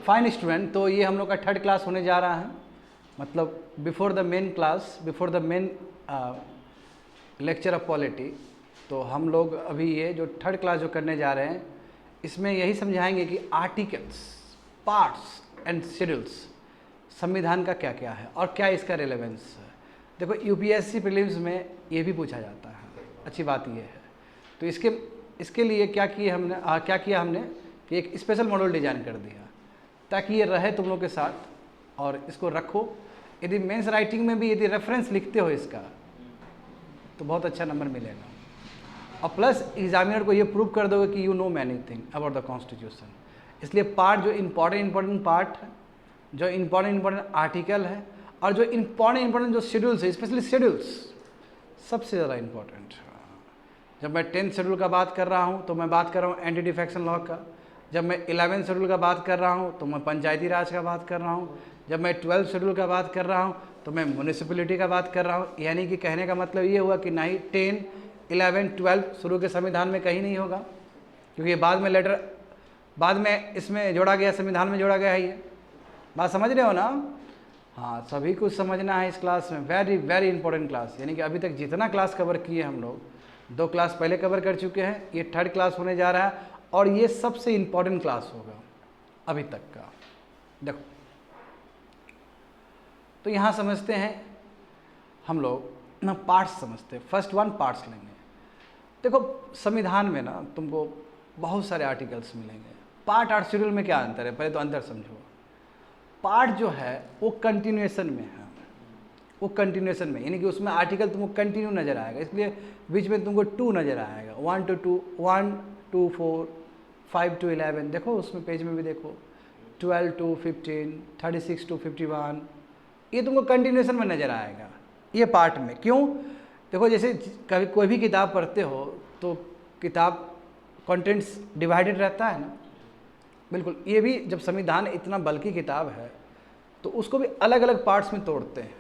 Fine student, तो ये हम लोग का थर्ड क्लास होने जा रहा है, मतलब before the main class, before the main lecture of polity. तो हम लोग अभी ये जो थर्ड क्लास जो करने जा रहे हैं, इसमें यही समझाएंगे कि आर्टिकल्स, पार्ट्स एंड शेड्यूल्स संविधान का क्या क्या है और क्या इसका रेलेवेंस है। देखो यूपीएससी प्रीलिम्स में ये भी पूछा जाता है, अच्छी बात ये है। तो इसके लिए क्या किया हमने कि एक स्पेशल मॉडल डिज़ाइन कर दिया ताकि ये रहे तुम लोग के साथ और इसको रखो। यदि मेंस राइटिंग में भी यदि रेफरेंस लिखते हो इसका तो बहुत अच्छा नंबर मिलेगा, और प्लस एग्जामिनर को ये प्रूव कर दोगे कि you know many thing about the constitution. इसलिए पार्ट जो इम्पॉर्टेंट पार्ट है, जो इम्पॉर्टेंट आर्टिकल है और जो इम्पॉर्टेंट जो शेड्यूल्स है, स्पेशली शेड्यूल्स सबसे ज़्यादा इम्पॉर्टेंट है। जब मैं 10th शेड्यूल का बात कर रहा हूँ तो मैं बात कर रहा हूँ एंटी डिफेक्शन लॉ का। जब मैं 11th शेड्यूल का बात कर रहा हूँ तो मैं पंचायती राज का बात कर रहा हूँ। जब मैं 12th शेड्यूल का बात कर रहा हूँ तो मैं म्यूनिसिपैलिटी का बात कर रहा हूँ। यानी कि कहने का मतलब ये हुआ कि ना ही 10, 11, 12 शुरू के संविधान में कहीं नहीं होगा, क्योंकि बाद में इसमें जोड़ा गया, संविधान में जोड़ा गया है। ये बात समझ रहे हो ना? हाँ, सभी कुछ समझना है इस क्लास में। Very very important class. यानी कि अभी तक जितना क्लास कवर किए हम लोग, 2 क्लास पहले कवर कर चुके हैं, ये थर्ड क्लास होने जा रहा है और ये सबसे इम्पॉर्टेंट क्लास होगा अभी तक का। देखो तो यहाँ समझते हैं हम लोग ना, पार्ट्स समझते हैं। फर्स्ट वन पार्ट्स लेंगे। देखो संविधान में ना तुमको बहुत सारे आर्टिकल्स मिलेंगे। पार्ट और शेड्यूल में क्या अंतर है, पहले तो अंतर समझो। पार्ट जो है वो कंटिन्यूएशन में है, वो कंटिन्यूएशन में, यानी कि उसमें आर्टिकल तुमको कंटिन्यू नज़र आएगा, इसलिए बीच में तुमको 2 नज़र आएगा। 1 to 2, 1 to 4, 5 to 11। देखो उसमें पेज में भी देखो 12 to 15, 36 to 51, ये तुमको कंटिन्यूएशन में नज़र आएगा ये पार्ट में। क्यों? देखो जैसे कभी कोई भी किताब पढ़ते हो तो किताब कंटेंट्स डिवाइडेड रहता है ना, बिल्कुल। ये भी जब संविधान इतना बल्कि किताब है तो उसको भी अलग अलग पार्ट्स में तोड़ते हैं।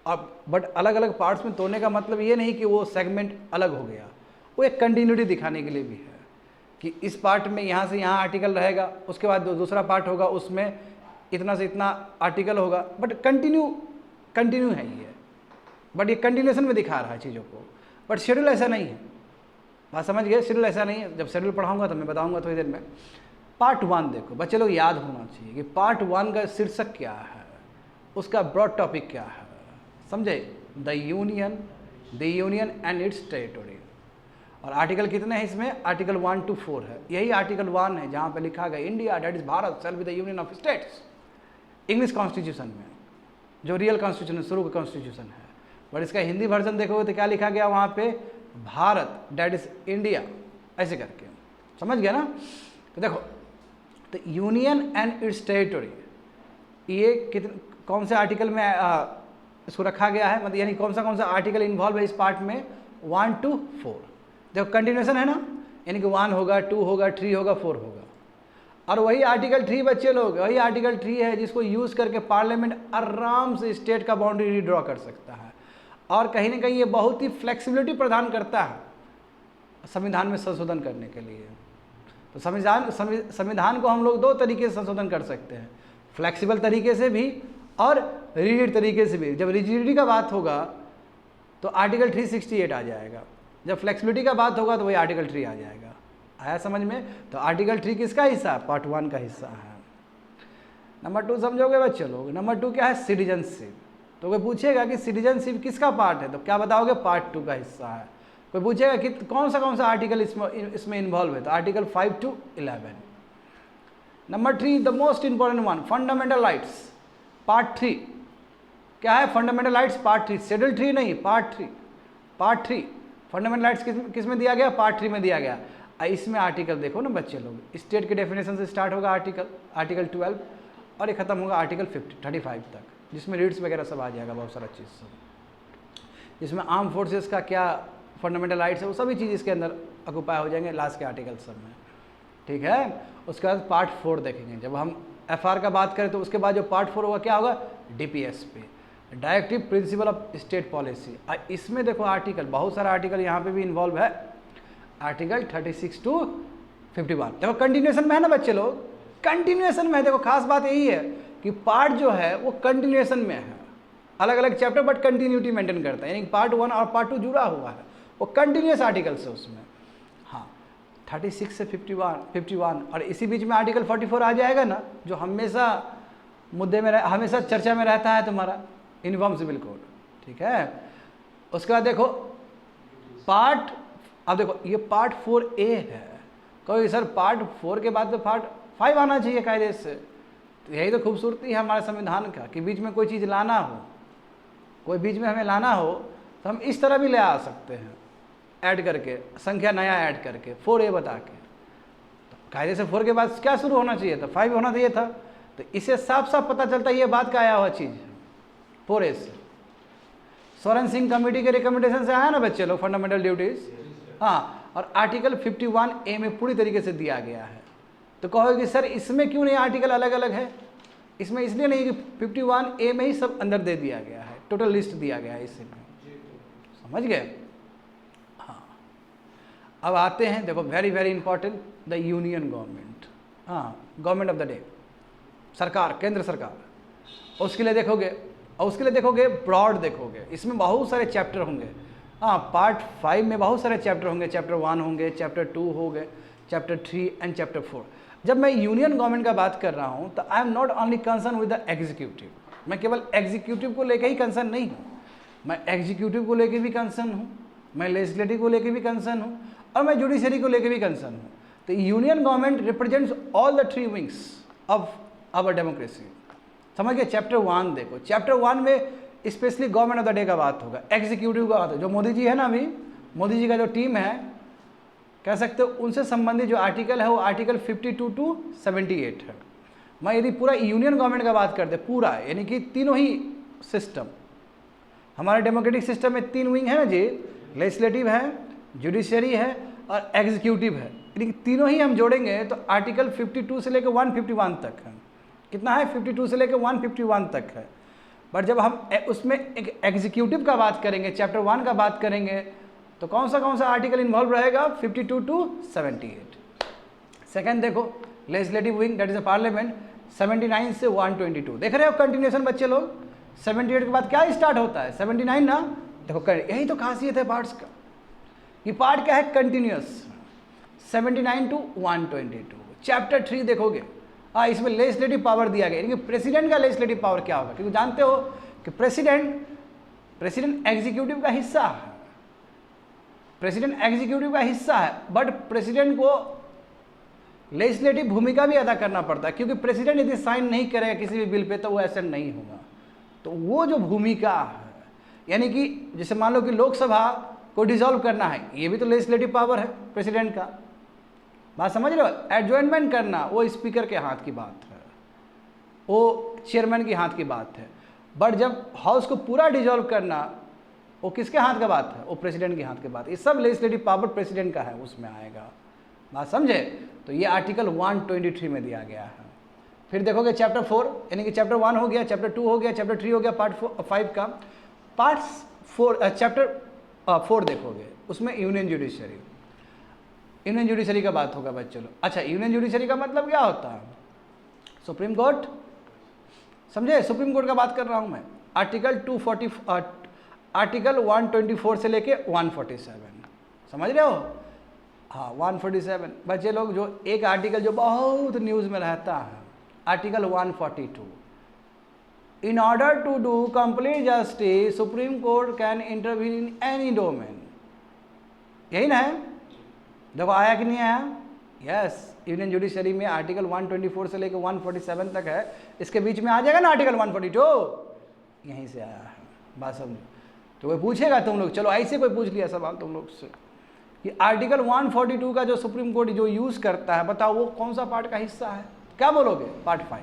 अब बट अलग अलग पार्ट्स में तोड़ने का मतलब ये नहीं कि वो सेगमेंट अलग हो गया, वो एक कंटिन्यूटी दिखाने के लिए भी है कि इस पार्ट में यहाँ से यहाँ आर्टिकल रहेगा, उसके बाद दूसरा पार्ट होगा उसमें इतना से इतना आर्टिकल होगा, बट कंटिन्यू है ये, बट ये कंटिन्यूएशन में दिखा रहा है चीज़ों को। बट शेड्यूल ऐसा नहीं है, बात समझ गए? शेड्यूल ऐसा नहीं है। जब शेड्यूल पढ़ाऊंगा तो मैं बताऊंगा थोड़ी देर में। पार्ट 1 देखो बच्चे लोग, याद होना चाहिए कि पार्ट 1 का शीर्षक क्या है, उसका ब्रॉड टॉपिक क्या है, समझे? The union and it's territory. और आर्टिकल कितने हैं इसमें? आर्टिकल 1 to 4 है। यही आर्टिकल 1 है जहाँ पे लिखा गया India that is Bharat shall be the union of states, English constitution में, जो रियल कॉन्स्टिट्यूशन शुरू का कॉन्स्टिट्यूशन है। बट इसका हिंदी वर्जन देखोगे तो क्या लिखा गया वहाँ पे? भारत दैट इज इंडिया, ऐसे करके। समझ गया ना? तो देखो, तो यूनियन एंड इट्स टेरिटोरी, ये कौन से आर्टिकल में इसको रखा गया है, मतलब यानी कौन सा आर्टिकल इन्वॉल्व है इस पार्ट में? 1 to 4। देखो कंटिन्यूएशन है ना, यानी कि 1 होगा, 2 होगा, 3 होगा, 4 होगा। और वही आर्टिकल 3 बच्चे लोग, वही आर्टिकल 3 है जिसको यूज़ करके पार्लियामेंट आराम से स्टेट का बाउंड्री रीड्रॉ कर सकता है। और कहीं ना कहीं ये बहुत ही फ्लेक्सिबिलिटी प्रदान करता है संविधान में संशोधन करने के लिए। तो संविधान को हम लोग 2 तरीके से संशोधन कर सकते हैं, फ्लेक्सिबल तरीके से भी और रिजिड तरीके से भी। जब रिजिडिटी का बात होगा तो आर्टिकल 368 आ जाएगा, जब फ्लेक्सिबिलिटी का बात होगा तो वही आर्टिकल 3 आ जाएगा। आया समझ में? तो आर्टिकल 3 किसका हिस्सा है? पार्ट 1 का हिस्सा है। नंबर 2 समझोगे बच्चे लोग? नंबर 2 क्या है? सिटीजनशिप। तो कोई पूछेगा कि सिटीजनशिप किसका पार्ट है, तो क्या बताओगे? पार्ट 2 का हिस्सा है। कोई पूछेगा कि कौन सा आर्टिकल इसमें इन्वॉल्व है, तो article 5 to 11। Number 3 the most important one, fundamental rights, part 3। क्या है फंडामेंटल राइट्स? पार्ट 3, शेड्यूल 3 नहीं, पार्ट 3। फंडामेंटल राइट्स किस में दिया गया? पार्ट 3 में दिया गया। इसमें आर्टिकल देखो ना बच्चे लोग, स्टेट के डेफिनेशन से स्टार्ट होगा आर्टिकल 12 और ये खत्म होगा आर्टिकल 35 तक, जिसमें रीड्स वगैरह सब आ जाएगा, बहुत सारा चीज़ सब, जिसमें आर्म फोर्सेस का क्या फंडामेंटल राइट्स है वो सभी चीज़ इसके अंदर ऑक्यूपाई हो जाएंगे लास्ट के आर्टिकल सब में। ठीक है, उसके बाद पार्ट 4 देखेंगे। जब हम FR का बात करें तो उसके बाद जो पार्ट 4 होगा क्या होगा? DPSP, directive principle of state policy. इसमें देखो आर्टिकल, बहुत सारा आर्टिकल यहाँ पे भी इन्वॉल्व है, आर्टिकल 36 to 51। देखो कंटिन्यूएशन में है ना बच्चे लोग, कंटिन्यूएशन में है। देखो खास बात यही है कि पार्ट जो है वो कंटिन्यूएशन में है, अलग अलग चैप्टर बट कंटिन्यूटी मेंटेन करता है, यानी पार्ट 1 और पार्ट 2 जुड़ा हुआ है, वो कंटिन्यूस आर्टिकल्स है उसमें। हाँ 36 से 51 और इसी बीच में आर्टिकल 44 आ जाएगा ना, जो हमेशा मुद्दे में हमेशा चर्चा में रहता है तुम्हारा, यूनिफॉर्म सिविल कोड, ठीक है। उसके बाद देखो पार्ट, अब देखो ये पार्ट 4A है, कहोगे सर पार्ट 4 के बाद तो पार्ट 5 आना चाहिए कायदे से। तो यही तो खूबसूरती है हमारे संविधान का कि बीच में कोई चीज़ लाना हो, कोई बीच में हमें लाना हो तो हम इस तरह भी ले आ सकते हैं, ऐड करके संख्या नया ऐड करके 4A बता के। तो कायदे से 4 के बाद क्या शुरू होना चाहिए था, 5 होना चाहिए था। तो इससे साफ साफ पता चलता है ये बात का आया हुआ चीज़ है 4A से। सोरेन सिंह कमेटी के रिकमेंडेशन से आया ना बच्चे लोग, फंडामेंटल ड्यूटीज। हाँ, और आर्टिकल 51A में पूरी तरीके से दिया गया है। तो कहोगे सर इसमें क्यों नहीं आर्टिकल अलग अलग है? इसमें इसलिए नहीं कि 51A में ही सब अंदर दे दिया गया है, टोटल लिस्ट दिया गया है इसमें, समझ गए। हाँ अब आते हैं, देखो very very important, the union government. हाँ गवर्नमेंट ऑफ द डे, सरकार, केंद्र सरकार। उसके लिए देखोगे, और उसके लिए देखोगे ब्रॉड देखोगे, इसमें बहुत सारे चैप्टर होंगे। हाँ पार्ट 5 में बहुत सारे चैप्टर होंगे, चैप्टर 1 होंगे, चैप्टर 2 होंगे, चैप्टर 3 एंड चैप्टर 4। जब मैं यूनियन गवर्नमेंट का बात कर रहा हूँ तो I am not only concern with the executive, मैं केवल एग्जीक्यूटिव को लेकर ही कंसर्न नहीं हूँ, मैं एग्जीक्यूटिव को लेकर भी कंसर्न हूँ, मैं लेजिस्लेटिव को लेकर भी कंसर्न हूँ, और मैं जुडिशरी को लेकर भी कंसर्न हूँ। तो union government represents all the 3 wings of our democracy, समझ गए। चैप्टर 1 देखो, चैप्टर 1 में specially government of the day का बात होगा, एग्जीक्यूटिव का बात है। जो मोदी जी है ना, अभी मोदी जी का जो टीम है, कह सकते हो उनसे संबंधित जो आर्टिकल है वो आर्टिकल 52 to 78 है। मैं यदि पूरा यूनियन गवर्नमेंट का बात करते पूरा, यानी कि तीनों ही सिस्टम, हमारे डेमोक्रेटिक सिस्टम में 3 विंग है ना जी, लेजिस्लेटिव है, जुडिशरी है और एग्जीक्यूटिव है, यानी कि तीनों ही हम जोड़ेंगे तो आर्टिकल 52 से लेकर 151 तक है। कितना है? 52 से लेकर 151 तक है। बट जब हम उसमें एक एग्जीक्यूटिव का बात करेंगे, चैप्टर 1 का बात करेंगे, तो कौन सा आर्टिकल इन्वॉल्व रहेगा? 52 to 78। सेकंड देखो legislative wing, that is a parliament, 79 से 122। देख रहे हो कंटिन्यूएशन बच्चे लोग, 78 के बाद क्या स्टार्ट होता है? 79 ना। देखो यही तो खासियत है पार्ट्स का, ये पार्ट क्या है? Continuous, 79 to 122। चैप्टर 3 देखोगे, इसमें लेजिस्लेटिव पावर दिया गया, यानी कि प्रेसिडेंट का लेजिस्लेटिव पावर क्या होगा, क्योंकि जानते हो कि प्रेसिडेंट एग्जीक्यूटिव का हिस्सा है, प्रेसिडेंट एग्जीक्यूटिव का हिस्सा है, बट प्रेसिडेंट को लेजिस्लेटिव भूमिका भी अदा करना पड़ता है, क्योंकि प्रेसिडेंट यदि साइन नहीं करेगा किसी भी बिल पे तो वो ऐसा नहीं होगा। तो वो जो भूमिका है, यानी कि जैसे मान लो कि लोकसभा को डिसॉल्व करना है, ये भी तो लेजिस्लेटिव पावर है प्रेसिडेंट का, बात समझ रहे हो। एडजॉइनमेंट करना वो स्पीकर के हाथ की बात है, वो चेयरमैन के हाथ की बात है। बट जब हाउस को पूरा डिसॉल्व करना, वो किसके हाथ का बात है? वो प्रेसिडेंट के हाथ की बात। ये सब लेजिस्लेटिव पावर प्रेसिडेंट का है, उसमें आएगा, बात समझे। तो ये आर्टिकल 123 में दिया गया है। फिर देखोगे चैप्टर 4, यानी कि चैप्टर 1 हो गया, चैप्टर 2 हो गया, चैप्टर 3 हो गया, पार्ट 5 का। पार्ट 4 चैप्टर 4 देखोगे, उसमें यूनियन जुडिशरी, यूनियन जुडिशरी का बात होगा बच्चों लोग। अच्छा, यूनियन जुडिशरी का मतलब क्या होता है? सुप्रीम कोर्ट, समझे, सुप्रीम कोर्ट का बात कर रहा हूं मैं। आर्टिकल 124 से लेके 147, समझ रहे हो। हाँ 147 बच्चे लोग, जो एक आर्टिकल जो बहुत न्यूज़ में रहता है, article 142, in order to do complete justice supreme court can intervene in any domain, यही ना है। देखो आया कि नहीं आया? यस, यूनियन जुडिशरी में आर्टिकल 124 से लेकर 147 तक है, इसके बीच में आ जाएगा ना आर्टिकल 142, यहीं से आया है, बात समझो। तो कोई पूछेगा तुम लोग, चलो ऐसे कोई पूछ लिया सवाल तुम लोग से कि आर्टिकल 142 का जो सुप्रीम कोर्ट जो यूज़ करता है, बताओ वो कौन सा पार्ट का हिस्सा है? क्या बोलोगे? पार्ट 5।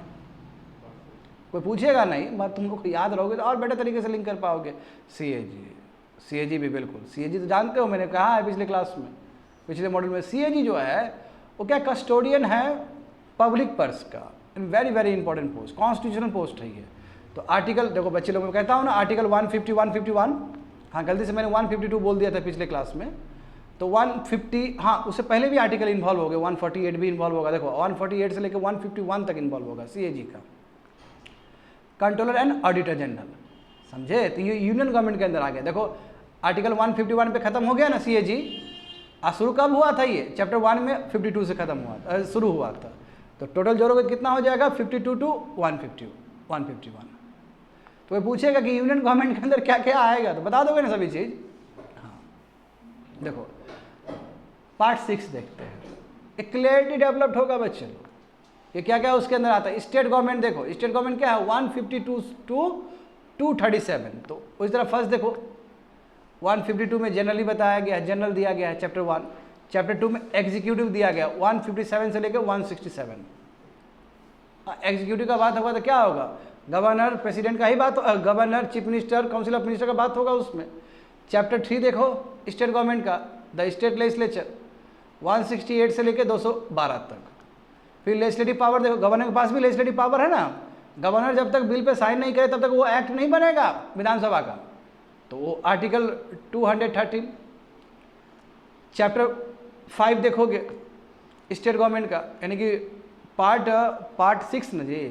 कोई पूछेगा नहीं, बात तुम लोग याद रहोगे तो और बेटर तरीके से लिंक कर पाओगे। सीएजी भी बिल्कुल, सीएजी तो जानते हो, मैंने कहा है पिछले क्लास में, पिछले मॉड्यूल में। सीएजी जो है वो क्या, कस्टोडियन है पब्लिक पर्स का, very very important post, constitutional post है ये। तो आर्टिकल देखो बच्चे लोगों को कहता हूँ ना, आर्टिकल 150 151, हाँ गलती से मैंने 152 बोल दिया था पिछले क्लास में, तो 150, हाँ उससे पहले भी आर्टिकल इन्वॉल्व हो गए, 148 भी इन्वॉल्व होगा। देखो 148 से लेकर 151 तक इन्वॉल्व होगा CAG का, कंट्रोलर एंड ऑडिटर जनरल, समझे। तो ये यूनियन गवर्नमेंट के अंदर आ गया। देखो आर्टिकल 151 पे खत्म हो गया ना CAG, शुरू कब हुआ था ये, चैप्टर 1 में 52 से खत्म हुआ था, शुरू हुआ था। तो टोटल जोड़ोगे तो कितना हो जाएगा, 52 टू 151। तो ये पूछेगा कि यूनियन गवर्नमेंट के अंदर क्या क्या आएगा, तो बता दोगे ना सभी चीज़। हाँ देखो पार्ट 6 देखते हैं, एक क्लियरिटी डेवलप्ड होगा बच्चे लोग, ये क्या क्या उसके अंदर आता है। स्टेट गवर्नमेंट, देखो स्टेट गवर्नमेंट क्या है, 152 टू 237। तो उस तरह फर्स्ट देखो 152 में जनरली बताया गया है, जनरल दिया गया है चैप्टर 1। चैप्टर 2 में एग्जीक्यूटिव दिया गया 157 से लेकर 167। एग्जीक्यूटिव का बात होगा तो क्या होगा, गवर्नर प्रेसिडेंट का ही बात, governor chief minister council of minister का बात होगा उसमें। चैप्टर 3 देखो स्टेट गवर्नमेंट का, द स्टेट लेजिस्लेचर 168 से लेकर 212 तक। फिर लेजिस्लेटिव पावर देखो, गवर्नर के पास भी लेजिस्लेटिव पावर है ना, गवर्नर जब तक बिल पे साइन नहीं करे तब तक वो एक्ट नहीं बनेगा विधानसभा का, तो वो आर्टिकल 213। चैप्टर 5 देखोगे स्टेट गवर्नमेंट का, यानी कि पार्ट 6 ना जी,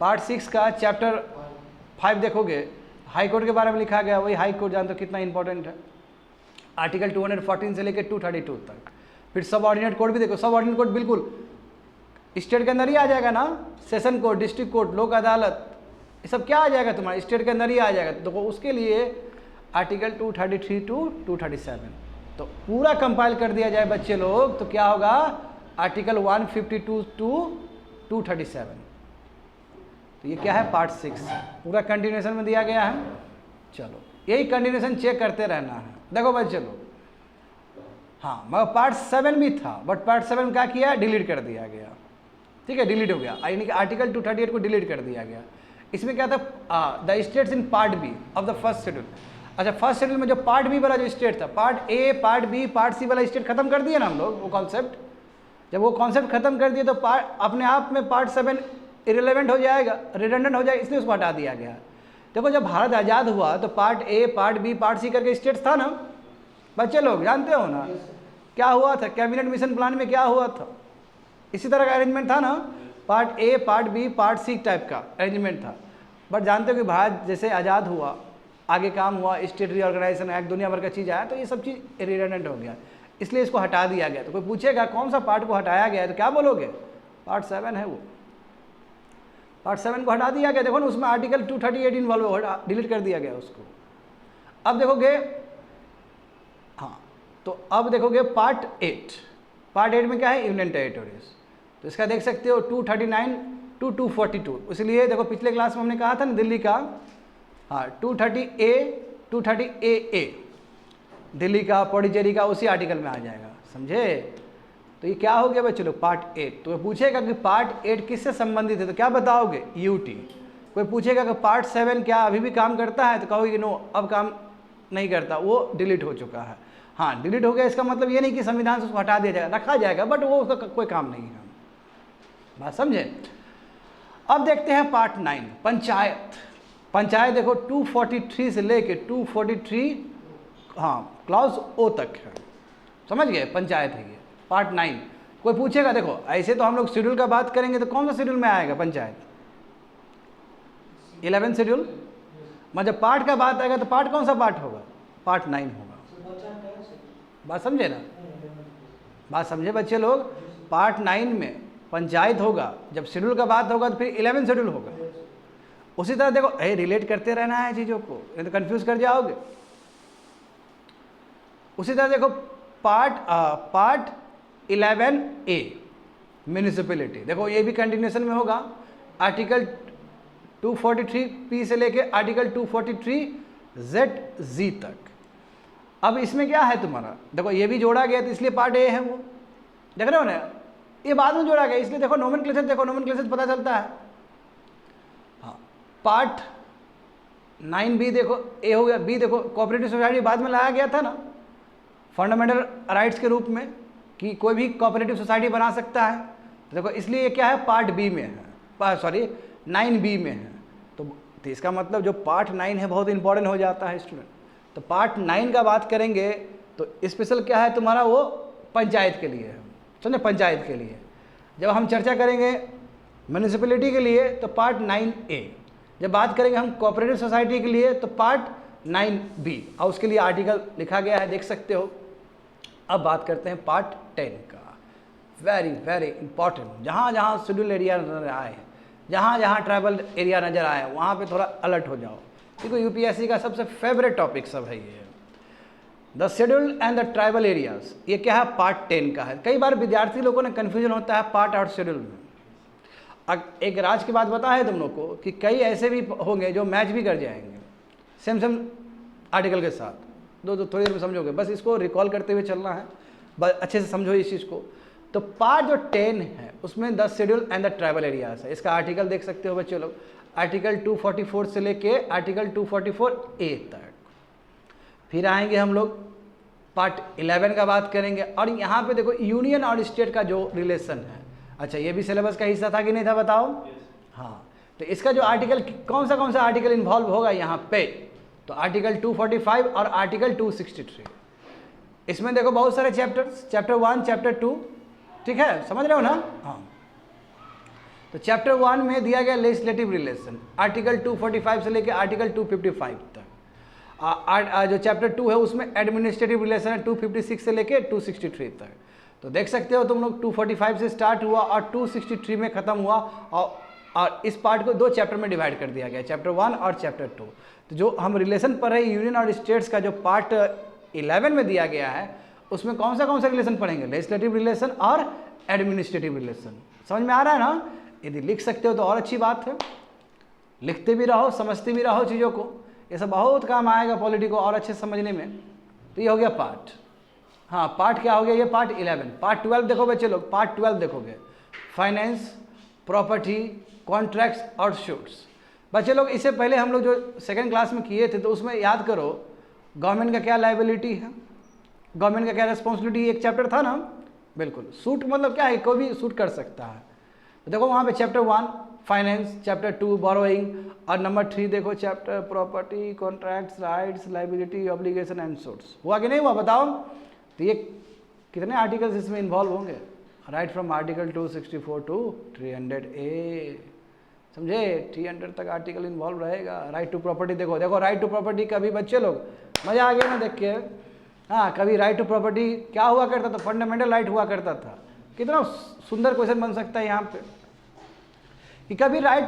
पार्ट 6 का चैप्टर 5 देखोगे, हाई कोर्ट के बारे में लिखा गया। वही हाई कोर्ट जानते हो कितना इंपॉर्टेंट है, आर्टिकल 214 से लेकर 232 तक। फिर सब ऑर्डिनेट कोर्ट भी देखो, सब ऑर्डिनेट कोर्ट बिल्कुल स्टेट के अंदर ही आ जाएगा ना, सेशन कोर्ट, डिस्ट्रिक्ट कोर्ट, लोक अदालत, ये सब क्या आ जाएगा तुम्हारा, स्टेट के अंदर ही आ जाएगा। तो उसके लिए आर्टिकल 233 टू 237 तो पूरा कंपाइल कर दिया जाए बच्चे लोग, तो क्या होगा, आर्टिकल 152 टू 237। तो ये क्या है, पार्ट 6 पूरा कंटिन्यूएशन में दिया गया है। चलो यही कंटिन्यूएशन चेक करते रहना है। देखो बच्चे लोग, हाँ मगर पार्ट 7 भी था, बट पार्ट 7 क्या किया, डिलीट कर दिया गया, ठीक है, डिलीट हो गया, यानी कि आर्टिकल 238 को डिलीट कर दिया गया। इसमें क्या था, the states in part B of the first schedule. अच्छा फर्स्ट शेड्यूल में जो पार्ट बी वाला जो स्टेट था, part A, part B, part C वाला स्टेट खत्म कर दिया ना हम लोग, वो कॉन्सेप्ट, जब वो कॉन्सेप्ट खत्म कर दिए तो अपने आप में पार्ट 7 इरेलेवेंट हो जाएगा, रिडंडेंट हो जाएगा, इसलिए उसको हटा दिया गया। देखो जब भारत आज़ाद हुआ तो part A, part B, part C करके स्टेट्स था ना बच्चे लोग, जानते हो ना क्या हुआ था, कैबिनेट मिशन प्लान में क्या हुआ था, इसी तरह का अरेंजमेंट था ना, part A, part B, part C type का अरेंजमेंट था। बट जानते हो कि भारत जैसे आज़ाद हुआ, आगे काम हुआ, स्टेट रीऑर्गेनाइजेशन एक्ट, दुनिया भर का चीज़ आया, तो ये सब चीज़ रिडंडेंट हो गया, इसलिए इसको हटा दिया गया। तो कोई पूछेगा कौन सा पार्ट को हटाया गया है, तो क्या बोलोगे, पार्ट 7 है वो, पार्ट 7 को हटा दिया गया। देखो ना उसमें आर्टिकल 238 इन्वॉल्व हो, डिलीट कर दिया गया उसको। अब देखोगे, हाँ तो अब देखोगे पार्ट 8, पार्ट 8 में क्या है, यूनियन टेरिटोरीज। तो इसका देख सकते हो 239 टू 242, इसलिए देखो पिछले क्लास में हमने कहा था ना दिल्ली का, हाँ 230A 230AA दिल्ली का, पौडीचेरी का उसी आर्टिकल में आ जाएगा, समझे। तो ये क्या हो गया बच्चे लोग, पार्ट 8। तो पूछेगा कि पार्ट 8 किससे संबंधित है, तो क्या बताओगे, यूटी। कोई पूछेगा कि पार्ट 7 क्या अभी भी काम करता है, तो कहोगे कि नो अब काम नहीं करता, वो डिलीट हो चुका है। हाँ डिलीट हो गया इसका मतलब ये नहीं कि संविधान से उसको हटा दिया जाएगा, रखा जाएगा, बट वो उसका कोई काम नहीं है, बात समझे। अब देखते हैं पार्ट 9 पंचायत। पंचायत देखो 243 से लेके 243 हाँ क्लॉज ओ तक है, समझ गए, पंचायत है ये पार्ट 9। कोई पूछेगा, देखो ऐसे तो हम लोग शेड्यूल का बात करेंगे तो कौन सा शेड्यूल में आएगा पंचायत, 11 शेड्यूल, मतलब पार्ट का बात आएगा तो पार्ट कौन सा पार्ट होगा, पार्ट 9 होगा, बात समझे ना, बात समझे बच्चे लोग। पार्ट 9 में पंचायत होगा, जब शेड्यूल का बात होगा तो फिर 11 शेड्यूल होगा। उसी तरह देखो रिलेट करते रहना है चीज़ों को, नहीं तो कंफ्यूज कर जाओगे। उसी तरह देखो पार्ट 11A म्यूनिसिपैलिटी, देखो ये भी कंटिन्यूएशन में होगा, आर्टिकल 243P से लेके आर्टिकल 243ZG तक। अब इसमें क्या है तुम्हारा, देखो ये भी जोड़ा गया तो इसलिए पार्ट ए है वो, देख रहे हो ना, ये बाद में जोड़ा गया इसलिए देखो नोमेनक्लेचर, देखो नोमेनक्लेचर पता चलता है। हाँ पार्ट 9B देखो, ए हो गया, बी देखो कोऑपरेटिव सोसाइटी बाद में लाया गया था ना फंडामेंटल राइट्स के रूप में कि कोई भी कोऑपरेटिव सोसाइटी बना सकता है, देखो इसलिए ये क्या है, पार्ट बी में है, सॉरी 9B में है। तो इसका मतलब जो पार्ट 9 है बहुत इंपॉर्टेंट हो जाता है स्टूडेंट। तो पार्ट 9 का बात करेंगे तो स्पेशल क्या है तुम्हारा, वो पंचायत के लिए है, समझे, पंचायत के लिए। जब हम चर्चा करेंगे म्यूनिसिपैलिटी के लिए तो पार्ट 9A, जब बात करेंगे हम कोऑपरेटिव सोसाइटी के लिए तो पार्ट 9B, और उसके लिए आर्टिकल लिखा गया है, देख सकते हो। अब बात करते हैं पार्ट 10 का, वेरी वेरी इंपॉर्टेंट। जहाँ जहाँ शेड्यूल एरिया नजर आए, जहाँ जहाँ ट्राइबल एरिया नजर आए, वहाँ पे थोड़ा अलर्ट हो जाओ, क्योंकि यूपीएससी का सबसे फेवरेट टॉपिक सब है ये। The schedule and the tribal areas, ये क्या है, पार्ट 10 का है। कई बार विद्यार्थी लोगों ने कन्फ्यूजन होता है पार्ट और शेड्यूल में। एक राज की बात बता है तुम लोग को कि कई ऐसे भी होंगे जो मैच भी कर जाएंगे सेम सेम आर्टिकल के साथ। दो थोड़ी देर में समझोगे, बस इसको रिकॉल करते हुए चलना है, बस अच्छे से समझो इस चीज़ को। तो पार्ट जो 10 है उसमें the schedule and the tribal areas है। इसका आर्टिकल देख सकते हो बच्चे लोग, आर्टिकल 244 से लेके आर्टिकल 244A तक। फिर आएंगे हम लोग पार्ट 11 का बात करेंगे, और यहाँ पे देखो यूनियन और स्टेट का जो रिलेशन है। अच्छा, ये भी सिलेबस का हिस्सा था कि नहीं था, बताओ। हाँ, तो इसका जो आर्टिकल कौन सा आर्टिकल इन्वॉल्व होगा यहाँ पे, तो आर्टिकल 245 और आर्टिकल 263। इसमें देखो बहुत सारे चैप्टर्स, चैप्टर 1, चैप्टर 2, ठीक है, समझ रहे हो ना। हाँ, तो चैप्टर 1 में दिया गया लेजिस्लेटिव रिलेशन, आर्टिकल 245 से लेकर आर्टिकल 255 तक। जो चैप्टर 2 है उसमें एडमिनिस्ट्रेटिव रिलेशन है 256 से लेकर 263 तक। तो देख सकते हो तुम लोग 245 से स्टार्ट हुआ और 263 में ख़त्म हुआ, और इस पार्ट को 2 चैप्टर में डिवाइड कर दिया गया, चैप्टर 1 और चैप्टर 2। तो जो हम रिलेशन पढ़ रहे हैं यूनियन और स्टेट्स का, जो पार्ट 11 में दिया गया है, उसमें कौन सा रिलेशन पढ़ेंगे, लेजिस्लेटिव रिलेशन और एडमिनिस्ट्रेटिव रिलेशन। समझ में आ रहा है ना। यदि लिख सकते हो तो और अच्छी बात है, लिखते भी रहो, समझते भी रहो चीज़ों को, ये सब बहुत काम आएगा पॉलिटी को और अच्छे समझने में। तो ये हो गया पार्ट। हाँ, पार्ट क्या हो गया, ये पार्ट 11। पार्ट 12 देखो बच्चे लोग, पार्ट 12 देखोगे, फाइनेंस, प्रॉपर्टी, कॉन्ट्रैक्ट्स और शूट्स। बच्चे लोग इससे पहले हम लोग जो सेकेंड क्लास में किए थे, तो उसमें याद करो गवर्नमेंट का क्या लायबिलिटी है, गवर्नमेंट का क्या रिस्पॉन्सिबिलिटी, एक चैप्टर था ना। बिल्कुल, सूट मतलब क्या है, कोई भी सूट कर सकता है। तो देखो वहाँ पे चैप्टर 1 फाइनेंस, चैप्टर 2 बोरोइंग, और नंबर 3 देखो chapter property, contracts, rights, liability, obligation and suits. हुआ कि नहीं हुआ, बताओ। तो ये कितने आर्टिकल्स इसमें इन्वॉल्व होंगे, right from article 264 to 300A, समझे, 300 तक आर्टिकल इन्वॉल्व रहेगा। राइट टू प्रॉपर्टी देखो राइट टू प्रॉपर्टी का भी बच्चे लोग मज़ा आ गया ना देख के। हाँ, कभी राइट टू प्रॉपर्टी क्या हुआ करता था, फंडामेंटल राइट हुआ करता था। कितना सुंदर क्वेश्चन बन सकता है यहाँ पे कि कभी राइट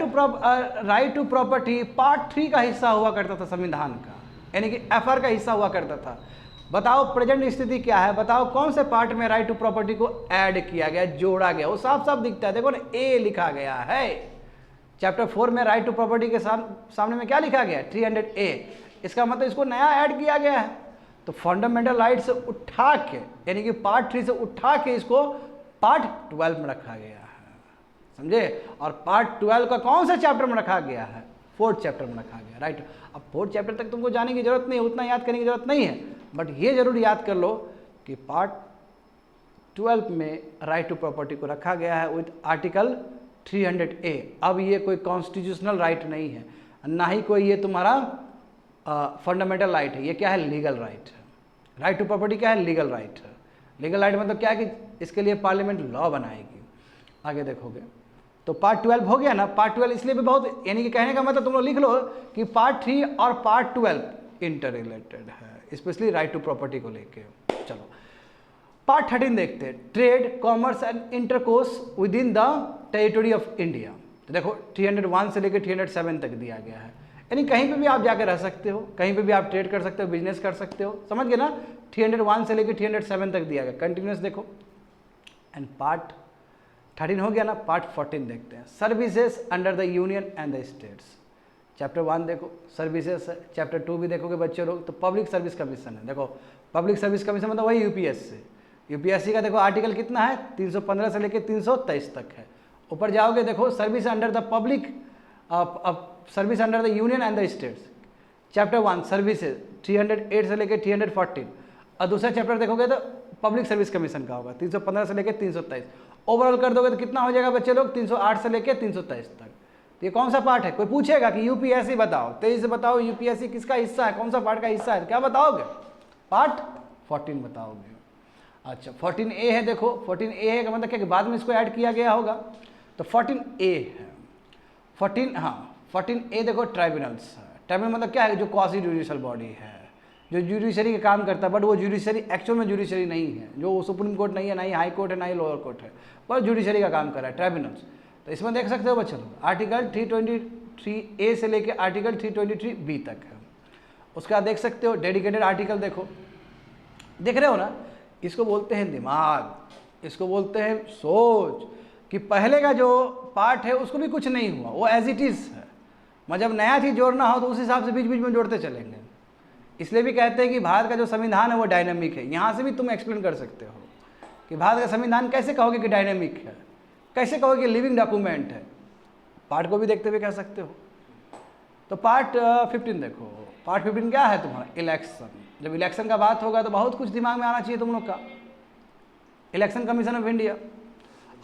टू प्रॉपर्टी पार्ट 3 का हिस्सा हुआ करता था संविधान का, यानी कि FR का हिस्सा हुआ करता था। बताओ प्रेजेंट स्थिति क्या है, बताओ कौन से पार्ट में राइट टू प्रॉपर्टी को ऐड किया गया, जोड़ा गया, वो साफ साफ दिखता है। देखो ना, A लिखा गया है। चैप्टर 4 में राइट टू प्रॉपर्टी के सामने में क्या लिखा गया है, 300A। इसका मतलब इसको नया ऐड किया गया है। तो फंडामेंटल राइट से उठा के, यानी कि पार्ट 3 से उठा के इसको पार्ट 12 में रखा गया है, समझे। और पार्ट 12 का कौन सा चैप्टर में रखा गया है, 4th चैप्टर में रखा गया, राइट। अब 4th चैप्टर तक तुमको जाने की जरूरत नहीं है, उतना याद करने की जरूरत नहीं है, बट ये जरूर याद कर लो कि पार्ट 12 में राइट टू प्रॉपर्टी को रखा गया है विद आर्टिकल 300A। अब ये कोई कॉन्स्टिट्यूशनल राइट नहीं है, ना ही कोई ये तुम्हारा फंडामेंटल राइट है, ये क्या है, लीगल राइट है। राइट टू प्रॉपर्टी क्या है, लीगल राइट है। लीगल राइट मतलब क्या है कि इसके लिए पार्लियामेंट लॉ बनाएगी। आगे देखोगे तो पार्ट 12 हो गया ना। पार्ट 12 इसलिए भी बहुत, यानी कि कहने का मतलब तुम लोग लिख लो कि पार्ट 3 और पार्ट 12 इंटर रिलेटेड है, स्पेशली राइट टू प्रॉपर्टी को लेके। चलो पार्ट 13 देखते हैं, trade, commerce and intercourse with in the territory of India. तो देखो 301 से लेकर 307 तक दिया गया है, यानी कहीं पे भी आप जाकर रह सकते हो, कहीं पे भी आप ट्रेड कर सकते हो, बिजनेस कर सकते हो, समझ गए ना। 301 से लेकर 307 तक दिया गया, कंटिन्यूस देखो। एंड पार्ट 13 हो गया ना। पार्ट 14 देखते हैं, services under the union and the states. Chapter 1 देखो सर्विसेज है, चैप्टर 2 भी देखोगे बच्चे लोग तो पब्लिक सर्विस कमीशन है। देखो पब्लिक सर्विस कमीशन मतलब वही यूपीएससी का देखो आर्टिकल कितना है, 315 से लेकर 323 तक है। ऊपर जाओगे देखो service under the public, service under the union and the states. Chapter 1 services 308 से लेकर 314, और दूसरा चैप्टर देखोगे तो पब्लिक सर्विस कमीशन का होगा 315 से लेकर 323। ओवरऑल कर दोगे तो कितना हो जाएगा बच्चे लोग, 308 से लेकर 323 तक। तो ये कौन सा पार्ट है, कोई पूछेगा कि यूपीएससी बताओ, तेजी से बताओ यूपीएससी किसका हिस्सा है, कौन सा पार्ट का हिस्सा है, क्या बताओगे, पार्ट 14 बताओगे। अच्छा 14A है, देखो 14A है का मतलब क्या कि बाद में इसको ऐड किया गया होगा, तो 14A है। 14 हाँ 14A देखो ट्राइब्यूनल्स है। ट्राइब्यूनल मतलब क्या है, जो क्वासी जुडिशियल बॉडी है, जो जुडिशरी का काम करता है, बट वो जुडिशरी एक्चुअल में जुडिशरी नहीं है, जो सुप्रीम कोर्ट नहीं है, ना ही हाई कोर्ट है, ना ही लोअर कोर्ट है, पर जुडिशरी का काम कर रहा है ट्राइब्यूनल्स। तो इसमें देख सकते हो बच्चों आर्टिकल 323A से लेके आर्टिकल 323B तक है। उसके बाद देख सकते हो डेडिकेटेड आर्टिकल, देखो देख रहे हो ना, इसको बोलते हैं दिमाग, इसको बोलते हैं सोच, कि पहले का जो पार्ट है उसको भी कुछ नहीं हुआ, वो एज इट इज़ है। मतलब नया चीज़ जोड़ना हो तो उस हिसाब से बीच बीच में जोड़ते चलेंगे। इसलिए भी कहते हैं कि भारत का जो संविधान है वो डायनामिक है। यहाँ से भी तुम एक्सप्लेन कर सकते हो कि भारत का संविधान कैसे कहोगे कि डायनामिक है, कैसे कहोगे कि लिविंग डॉक्यूमेंट है। पार्ट को भी देखते हुए कह सकते हो। तो पार्ट 15 देखो, पार्ट 15 क्या है तुम्हारा, इलेक्शन। जब इलेक्शन का बात होगा तो बहुत कुछ दिमाग में आना चाहिए तुम लोग का। इलेक्शन कमीशन ऑफ इंडिया,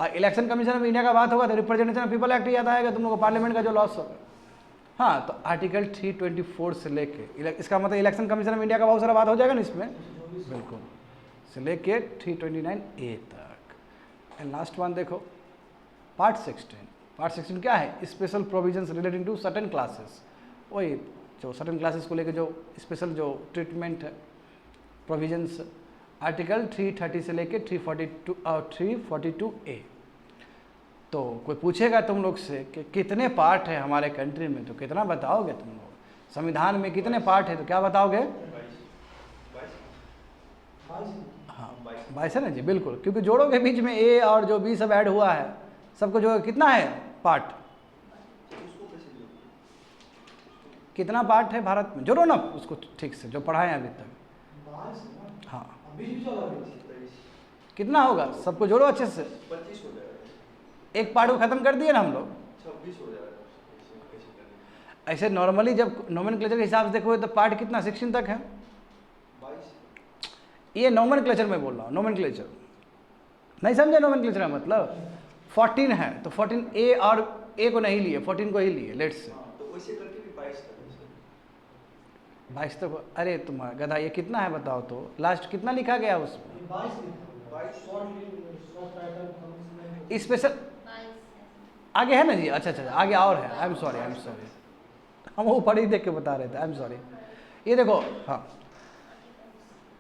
और इलेक्शन कमीशन ऑफ इंडिया का बात होगा तो रिप्रेजेंटेशन ऑफ पीपल एक्ट याद आएगा तुम लोग को, पार्लियामेंट का जो लॉस होगा। हाँ, तो आर्टिकल 324 से लेके, इसका मतलब इलेक्शन कमीशन ऑफ इंडिया का बहुत सारा बात हो जाएगा ना इसमें, बिल्कुल, से लेके 329A तक। एंड लास्ट वन देखो पार्ट 16। पार्ट 16 क्या है, special provisions relating to certain classes. वही जो सर्टेन क्लासेस को लेकर जो स्पेशल जो ट्रीटमेंट है, प्रोविजंस, आर्टिकल 330 से लेके 342A। तो कोई पूछेगा तुम लोग से कि कितने पार्ट है हमारे कंट्री में, तो कितना बताओगे तुम लोग, संविधान में कितने पार्ट है, तो क्या बताओगे? 22 है ना जी, बिल्कुल, क्योंकि जोड़ों के बीच में A और जो B सब ऐड हुआ है, सबको जो कितना है पार्ट, कितना पार्ट है भारत में, जोड़ो ना उसको ठीक से, जो पढ़ाए अभी तक। हाँ कितना होगा, सबको जोड़ो अच्छे से। 25 हो जाएगा। एक पार्ट को खत्म कर दिए ना हम लोग, 26 हो जाएगा। ऐसे नॉर्मली जब नोमेनक्लेचर के हिसाब से देखोगे तो पार्ट कितना 16 तक है। 22 ये नोमेनक्लेचर में बोल रहा हूँ, नोमेनक्लेचर नहीं समझे, नोमेनक्लेचर का मतलब 14 है, तो 14A और A को नहीं लिए, 14 को ही लिए, लेट्स से। तो वैसे करके भी 22 तक। 22 तक। अरे तुम्हारा गधा, ये कितना है बताओ तो, लास्ट कितना लिखा गया उसमें? स्पेशल आगे है ना जी, अच्छा अच्छा आगे और है, आई एम सॉरी, हम वो पढ़ी देख के बता रहे थे, आई एम सॉरी। ये देखो हाँ,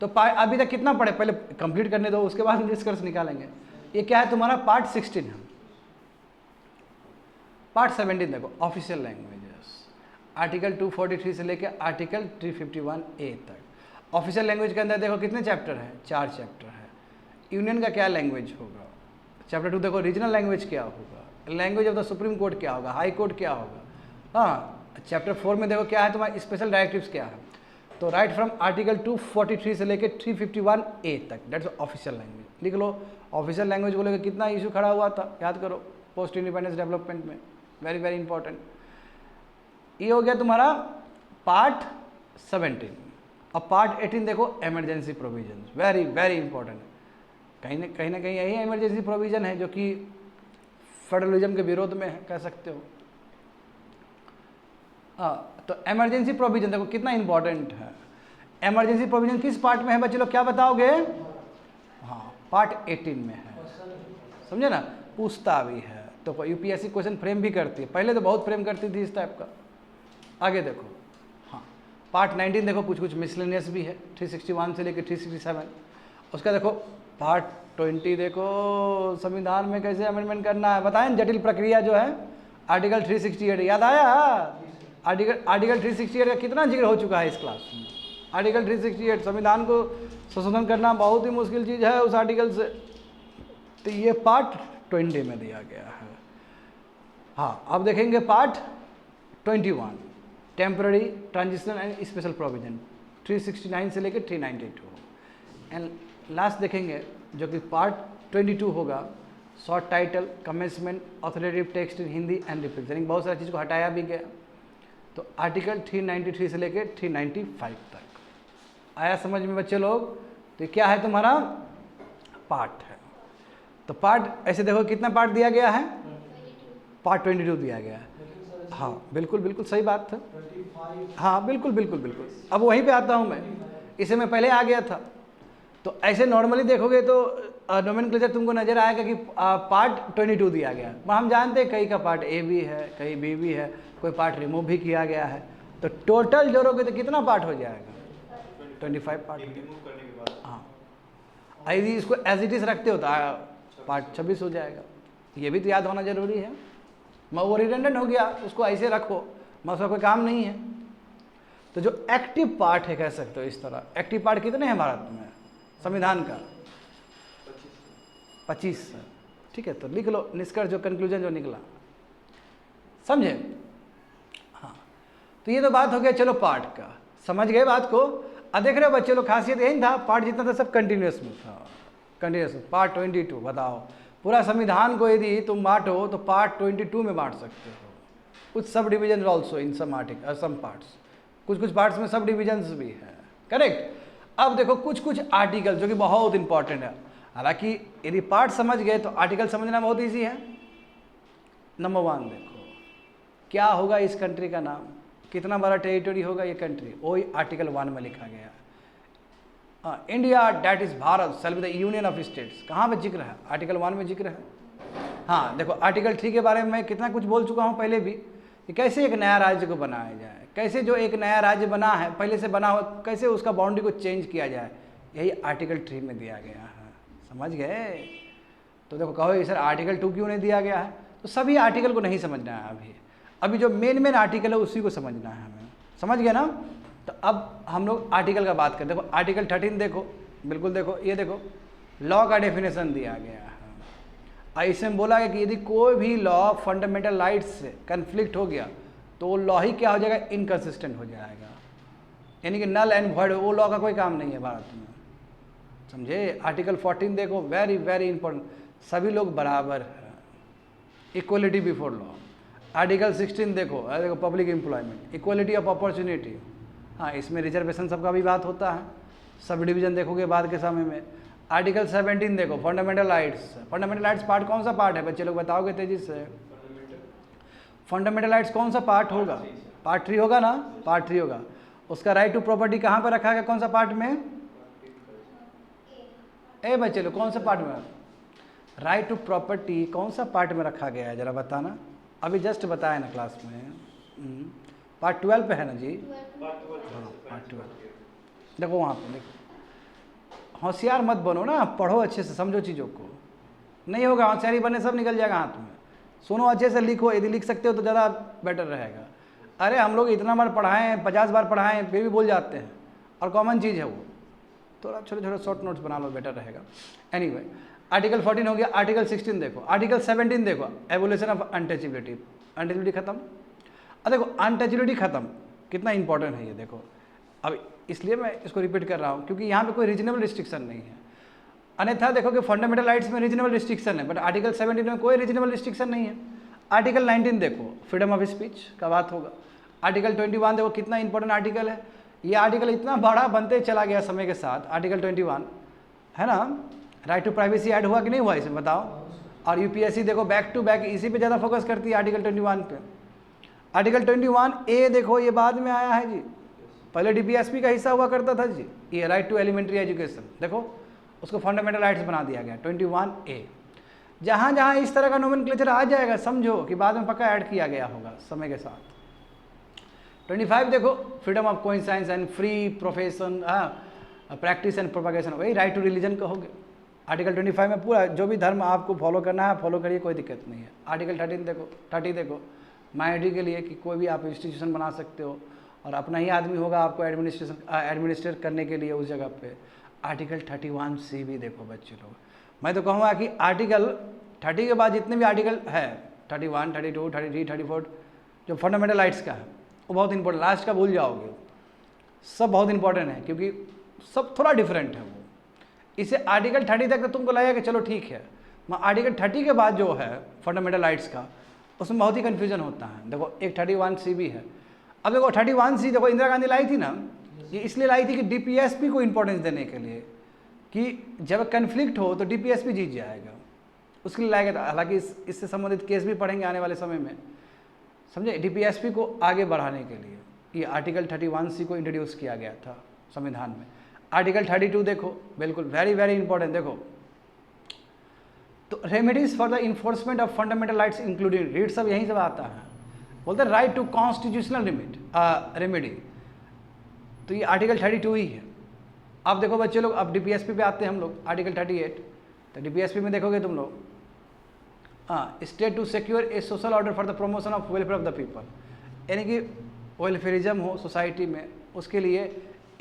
तो अभी तक कितना पढ़े, पहले कंप्लीट करने दो, उसके बाद हम निष्कर्ष निकालेंगे। ये क्या है तुम्हारा, पार्ट 16 है। पार्ट 17 देखो, ऑफिशियल लैंग्वेजेस, आर्टिकल 243 से लेकर आर्टिकल 351A तक। ऑफिशियल लैंग्वेज के अंदर देखो कितने चैप्टर हैं, 4 चैप्टर है। यूनियन का क्या लैंग्वेज होगा, चैप्टर 2 देखो रीजनल लैंग्वेज क्या होगा, language of the supreme court क्या होगा, हाई कोर्ट क्या होगा। हाँ, चैप्टर 4 में देखो क्या है तुम्हारा, स्पेशल डायरेक्टिव्स क्या है। तो राइट फ्रॉम आर्टिकल 243 से लेकर 351A तक, दैट्स ऑफिशियल लैंग्वेज। लिख लो, ऑफिशियल लैंग्वेज को लेकर कितना इशू खड़ा हुआ था, याद करो, पोस्ट इंडिपेंडेंस डेवलपमेंट में, वेरी वेरी इंपॉर्टेंट। ये हो गया तुम्हारा पार्ट 17। अब पार्ट 18 देखो, emergency provision, very very important. कहीं ना कहीं यही इमरजेंसी प्रोविजन है जो कि फेडरलिज्म के विरोध में है, कह सकते हो। हाँ, तो इमरजेंसी प्रोविजन देखो कितना इंपॉर्टेंट है। इमरजेंसी प्रोविजन किस पार्ट में है बच्चे लोग, क्या बताओगे? हाँ, पार्ट 18 में है, समझे ना, पूछता भी है। तो यूपीएससी क्वेश्चन फ्रेम भी करती है, पहले तो बहुत फ्रेम करती थी इस टाइप का। आगे देखो, हाँ पार्ट 19 देखो, कुछ कुछ मिसलेनियस भी है, 361 से लेकर 367। उसका देखो पार्ट 20 देखो, संविधान में कैसे अमेंडमेंट करना है, बताएं जटिल प्रक्रिया जो है, आर्टिकल 368 याद आया? आर्टिकल 368 का कितना जिक्र हो चुका है इस क्लास में। आर्टिकल 368, संविधान को संशोधन करना बहुत ही मुश्किल चीज़ है उस आर्टिकल से, तो ये पार्ट 20 में दिया गया है। हाँ, अब देखेंगे part 21, temporary transition and special provision, 369 से लेकर 392। एंड लास्ट देखेंगे जो कि पार्ट 22 होगा, short title, commencement, authoritative text in Hindi and representing, बहुत सारी चीज़ को हटाया भी गया। तो आर्टिकल 393 से लेकर 395 तक आया समझ में बच्चे लोग। तो क्या है तुम्हारा पार्ट है। तो पार्ट ऐसे देखो कितना पार्ट दिया गया है, पार्ट 22 दिया गया है। हाँ बिल्कुल बिल्कुल सही बात था, हाँ बिल्कुल बिल्कुल बिल्कुल। अब वहीं पे आता हूँ मैं, इसे मैं पहले आ गया था। तो ऐसे नॉर्मली देखोगे तो नोमेनक्लेचर तुमको नजर आएगा कि पार्ट 22 दिया गया है। हम जानते हैं कई का पार्ट ए भी है, कई बी भी है, कोई पार्ट रिमूव भी किया गया है। तो टोटल जोड़ोगे तो कितना पार्ट हो जाएगा? 25 पार्ट। रिमूव करने के बाद हाँ, यदि इसको एज इट इज रखते हो तो पार्ट 26 हो जाएगा। ये भी तो याद होना जरूरी है। वो रिडंडेंट हो गया, उसको ऐसे रखो, उसका कोई काम नहीं है। तो जो एक्टिव पार्ट है कह सकते हो इस तरह। एक्टिव पार्ट कितने हैं भारत में संविधान का? 25। ठीक है, तो लिख लो निष्कर्ष, जो कंक्लूजन जो निकला, समझे? हाँ, तो ये तो बात हो गया चलो पार्ट का, समझ गए बात को। अब देख रहे हो बच्चे लोग, खासियत यही था, पार्ट जितना था सब कंटिन्यूस में था। Continuous part 22। बताओ, पूरा संविधान को यदि तुम बांटो तो पार्ट 22 में बांट सकते हो। कुछ sub division also in some article, some parts, कुछ पार्ट्स में सब डिविजन्स भी है, करेक्ट। अब देखो कुछ आर्टिकल जो कि बहुत इंपॉर्टेंट है। हालांकि यदि पार्ट समझ गए तो आर्टिकल समझना बहुत ईजी है। नंबर 1 देखो, क्या होगा इस कंट्री का नाम, कितना बड़ा टेरिटरी होगा ये कंट्री, वही आर्टिकल 1 में लिखा गया है। India that is Bharat shall be the union of states, कहाँ पे जिक्र है? आर्टिकल 1 में जिक्र है। हाँ देखो, आर्टिकल 3 के बारे में मैं कितना कुछ बोल चुका हूँ पहले भी, कि कैसे एक नया राज्य को बनाया जाए, कैसे जो एक नया राज्य बना है, पहले से बना हो, कैसे उसका बाउंड्री को चेंज किया जाए, यही आर्टिकल 3 में दिया गया है। समझ गए? तो देखो कहो सर आर्टिकल 2 क्यों नहीं दिया गया है? तो सभी आर्टिकल को नहीं समझना है अभी जो मेन आर्टिकल है उसी को समझना है हमें। समझ गए ना? तो अब हम लोग आर्टिकल का बात करते हैं। देखो आर्टिकल 13 देखो, बिल्कुल देखो, ये देखो लॉ का डेफिनेशन दिया गया है। इसमें बोला गया कि यदि कोई भी लॉ फंडामेंटल राइट्स से कन्फ्लिक्ट हो गया तो वो लॉ ही क्या हो जाएगा? इनकन्सिस्टेंट हो जाएगा, यानी कि नल एंड वॉइड, वो लॉ का कोई काम नहीं है भारत में। समझे? आर्टिकल 14 देखो, वेरी वेरी इंपॉर्टेंट, सभी लोग बराबर है, इक्वलिटी बिफोर लॉ। आर्टिकल 16 देखो, देखो public employment, equality of opportunity. हाँ, इसमें रिजर्वेशन सबका भी बात होता है, सब डिवीजन देखोगे बाद के समय में। आर्टिकल 17 देखो, fundamental rights. Fundamental rights part कौन सा पार्ट है बच्चे लोग बताओगे तेजी से? फंडामेंटल राइट्स कौन सा पार्ट होगा? पार्ट 3 होगा ना? पार्ट 3 होगा। उसका राइट टू प्रॉपर्टी कहाँ पर रखा गया, कौन सा पार्ट में? ए बच्चे लोग कौन सा पार्ट में? राइट टू प्रॉपर्टी कौन सा पार्ट में रखा गया है जरा बताना। अभी जस्ट बताया ना क्लास में, पार्ट 12 पे है ना जी? हाँ, पार्ट 12 देखो, वहाँ पे देखो। होशियार मत बनो ना, पढ़ो अच्छे से, समझो चीज़ों को। नहीं होगा होशियारी बनने सब निकल जाएगा हाथ में। सुनो अच्छे से, लिखो, यदि लिख सकते हो तो ज़्यादा बेटर रहेगा। अरे हम लोग इतना बार पढ़ाएँ, 50 बार पढ़ाएँ, फिर भी भूल जाते हैं, और कॉमन चीज़ है वो। थोड़ा छोटे छोटे शॉर्ट नोट्स बना लो, बेटर रहेगा। एनीवे, आर्टिकल 14 हो गया। आर्टिकल 16 देखो, आर्टिकल 17 देखो, एवोल्यूशन ऑफ अनटचेबिलिटी। अनटचेबिलिटी खत्म। अब देखो अनटचेबिलिटी खत्म, कितना इंपॉर्टेंट है ये देखो। अब इसलिए मैं इसको रिपीट कर रहा हूँ क्योंकि यहाँ पे कोई रीजनेबल रिस्ट्रिक्शन नहीं है। अन्यथा देखो कि फंडामेंटल राइट्स में रीजनेबल रिस्ट्रिक्शन है, बट आर्टिकल 17 में कोई रीजनेबल रिस्ट्रिक्शन नहीं है। आर्टिकल 19 देखो, फ्रीडम ऑफ स्पीच का बात होगा। आर्टिकल 21 देखो, कितना इंपॉर्टेंट आर्टिकल है। ये आर्टिकल इतना बड़ा बनते चला गया समय के साथ। आर्टिकल 21 है ना, राइट टू प्राइवेसी ऐड हुआ कि नहीं हुआ इसमें बताओ। और यूपीएससी देखो बैक टू बैक इसी पे ज़्यादा फोकस करती है, आर्टिकल 21 पे। आर्टिकल 21A देखो, ये बाद में आया है जी, पहले डीपीएसपी का हिस्सा हुआ करता था जी। ये राइट टू एलिमेंट्री एजुकेशन देखो, उसको फंडामेंटल राइट्स बना दिया गया 21A। जहाँ जहाँ इस तरह का नोमेनक्लेचर आ जाएगा समझो कि बाद में पक्का ऐड किया गया होगा समय के साथ। 25 देखो, freedom of conscience and free profession, practice and propagation, वही राइट टू रिलीजन कहोगे। आर्टिकल 25 में पूरा जो भी धर्म आपको फॉलो करना है फॉलो करिए, कोई दिक्कत नहीं है। आर्टिकल 13 देखो, 30 देखो, माइनॉरिटी के लिए कि कोई भी आप इंस्टीट्यूशन बना सकते हो और अपना ही आदमी होगा आपको एडमिनिस्ट्रेट करने के लिए उस जगह पे। आर्टिकल 31C भी देखो बच्चे लोग। मैं तो कहूँगा कि आर्टिकल 30 के बाद जितने भी आर्टिकल है, 31, 32, 33, 34, जो फंडामेंटल राइट्स का है वो बहुत इंपॉर्टेंट, लास्ट का भूल जाओगे, सब बहुत इंपॉर्टेंट है क्योंकि सब थोड़ा डिफरेंट है वो। इसे आर्टिकल 30 तक तो तुमको लगेगा कि चलो ठीक है, मैं आर्टिकल 30 के बाद जो है फंडामेंटल राइट्स का, उसमें बहुत ही कन्फ्यूजन होता है। देखो एक 31C भी है। अब देखो 31C देखो इंदिरा गांधी लाई थी ना, ये इसलिए लाई थी कि डीपीएसपी को इंपॉर्टेंस देने के लिए, कि जब कन्फ्लिक्ट हो तो डीपीएसपी जीत जाएगा, उसके लिए लाया गया था। हालांकि इससे संबंधित केस भी पढ़ेंगे आने वाले समय में, समझे। डीपीएसपी को आगे बढ़ाने के लिए ये आर्टिकल 31C को इंट्रोड्यूस किया गया था संविधान में। आर्टिकल 32 देखो, बिल्कुल वेरी वेरी इंपॉर्टेंट। देखो तो remedies for the enforcement of fundamental rights including, read सब यहीं से आता है, बोलते हैं राइट टू कॉन्स्टिट्यूशनल रेमेडी। तो ये आर्टिकल 32 ही है। अब देखो बच्चे लोग, अब डीपीएसपी पे आते हैं हम लोग, आर्टिकल 38। तो डीपीएसपी में देखोगे तुम लोग, state to secure a social order for the promotion of welfare of the people, यानी कि वेलफेयरिज्म हो सोसाइटी में, उसके लिए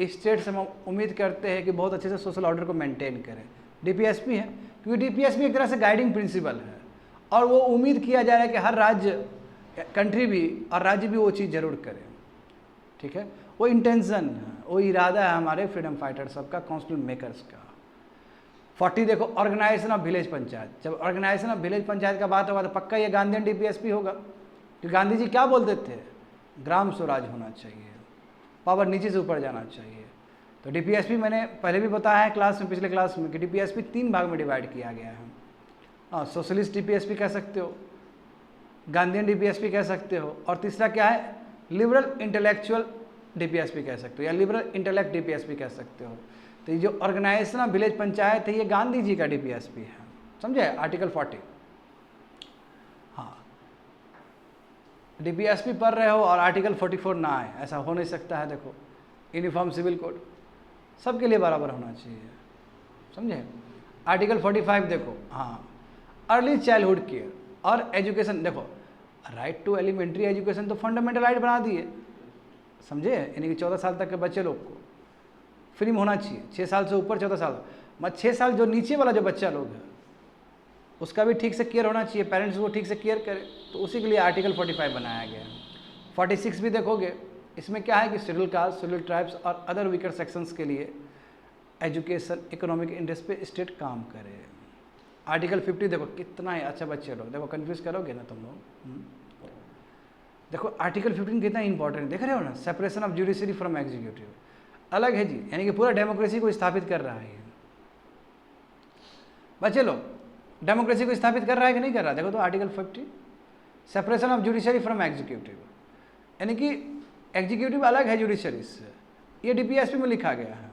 स्टेट से हम उम्मीद करते हैं कि बहुत अच्छे से सोशल ऑर्डर को मेंटेन करें। डीपीएसपी है, क्योंकि डीपीएसपी एक तरह से गाइडिंग प्रिंसिपल है, और वो उम्मीद किया जा रहा है कि हर राज्य, कंट्री भी और राज्य भी वो चीज़ जरूर करे। ठीक है, वो इंटेंशन है, वो इरादा है हमारे फ्रीडम फाइटर सबका, काउंसिल मेकर्स का। 40 देखो, ऑर्गेनाइजेशन ऑफ विलेज पंचायत। जब ऑर्गेनाइजेशन ऑफ विलेज पंचायत का बात होगा तो पक्का ये गांधीयन डीपीएसपी होगा, क्योंकि गांधी जी क्या बोलते थे, ग्राम स्वराज होना चाहिए, पावर नीचे से ऊपर जाना चाहिए। तो डीपीएसपी मैंने पहले भी बताया है क्लास में, पिछले क्लास में, कि डीपीएसपी 3 भाग में डिवाइड किया गया है। सोशलिस्ट डीपीएसपी कह सकते हो, गांधीयन डीपीएसपी कह सकते हो, और तीसरा क्या है, लिबरल इंटेलेक्चुअल डीपीएसपी कह सकते हो, या लिबरल इंटेलेक्ट डीपीएसपी कह सकते हो। तो ये जो ऑर्गेनाइजेशन ऑफ विलेज पंचायत है, ये गांधी जी का डीपीएसपी है, समझे, आर्टिकल 40। हाँ, डीपीएसपी पढ़ रहे हो और आर्टिकल 44 ना आए, ऐसा हो नहीं सकता है। देखो, यूनिफॉर्म सिविल कोड सबके लिए बराबर होना चाहिए, समझे। आर्टिकल 45 देखो, हाँ, अर्ली चाइल्डहुड केयर और एजुकेशन। देखो, राइट टू एलिमेंट्री एजुकेशन तो फंडामेंटल राइट बना दिए, समझे, यानी कि 14 साल तक के बच्चे लोग को फ्री में होना चाहिए। 6 साल से ऊपर 14 साल, मतलब 6 साल जो नीचे वाला जो बच्चा लोग है उसका भी ठीक से केयर होना चाहिए, पेरेंट्स को ठीक से केयर करें, तो उसी के लिए आर्टिकल 45 बनाया गया है। 46 भी देखोगे, इसमें क्या है कि शेड्यूल कास्ट, शेड्यूल ट्राइब्स और अदर वीकर सेक्शंस के लिए एजुकेशन, इकोनॉमिक इंटरेस्ट पे स्टेट काम करे। आर्टिकल 50 देखो, कितना ही अच्छा बच्चे लोग, देखो कन्फ्यूज़ करोगे ना तुम लोग। देखो आर्टिकल 15 कितना इंपॉर्टेंट है, देख रहे हो ना, separation of judiciary from executive, अलग है जी, यानी कि पूरा डेमोक्रेसी को स्थापित कर रहा है। बच्चे लोग, डेमोक्रेसी को स्थापित कर रहा है कि नहीं कर रहा, देखो तो article 50, separation of judiciary from executive, यानी कि एग्जीक्यूटिव अलग है जुडिशरी से, ये डीपीएसपी में लिखा गया है।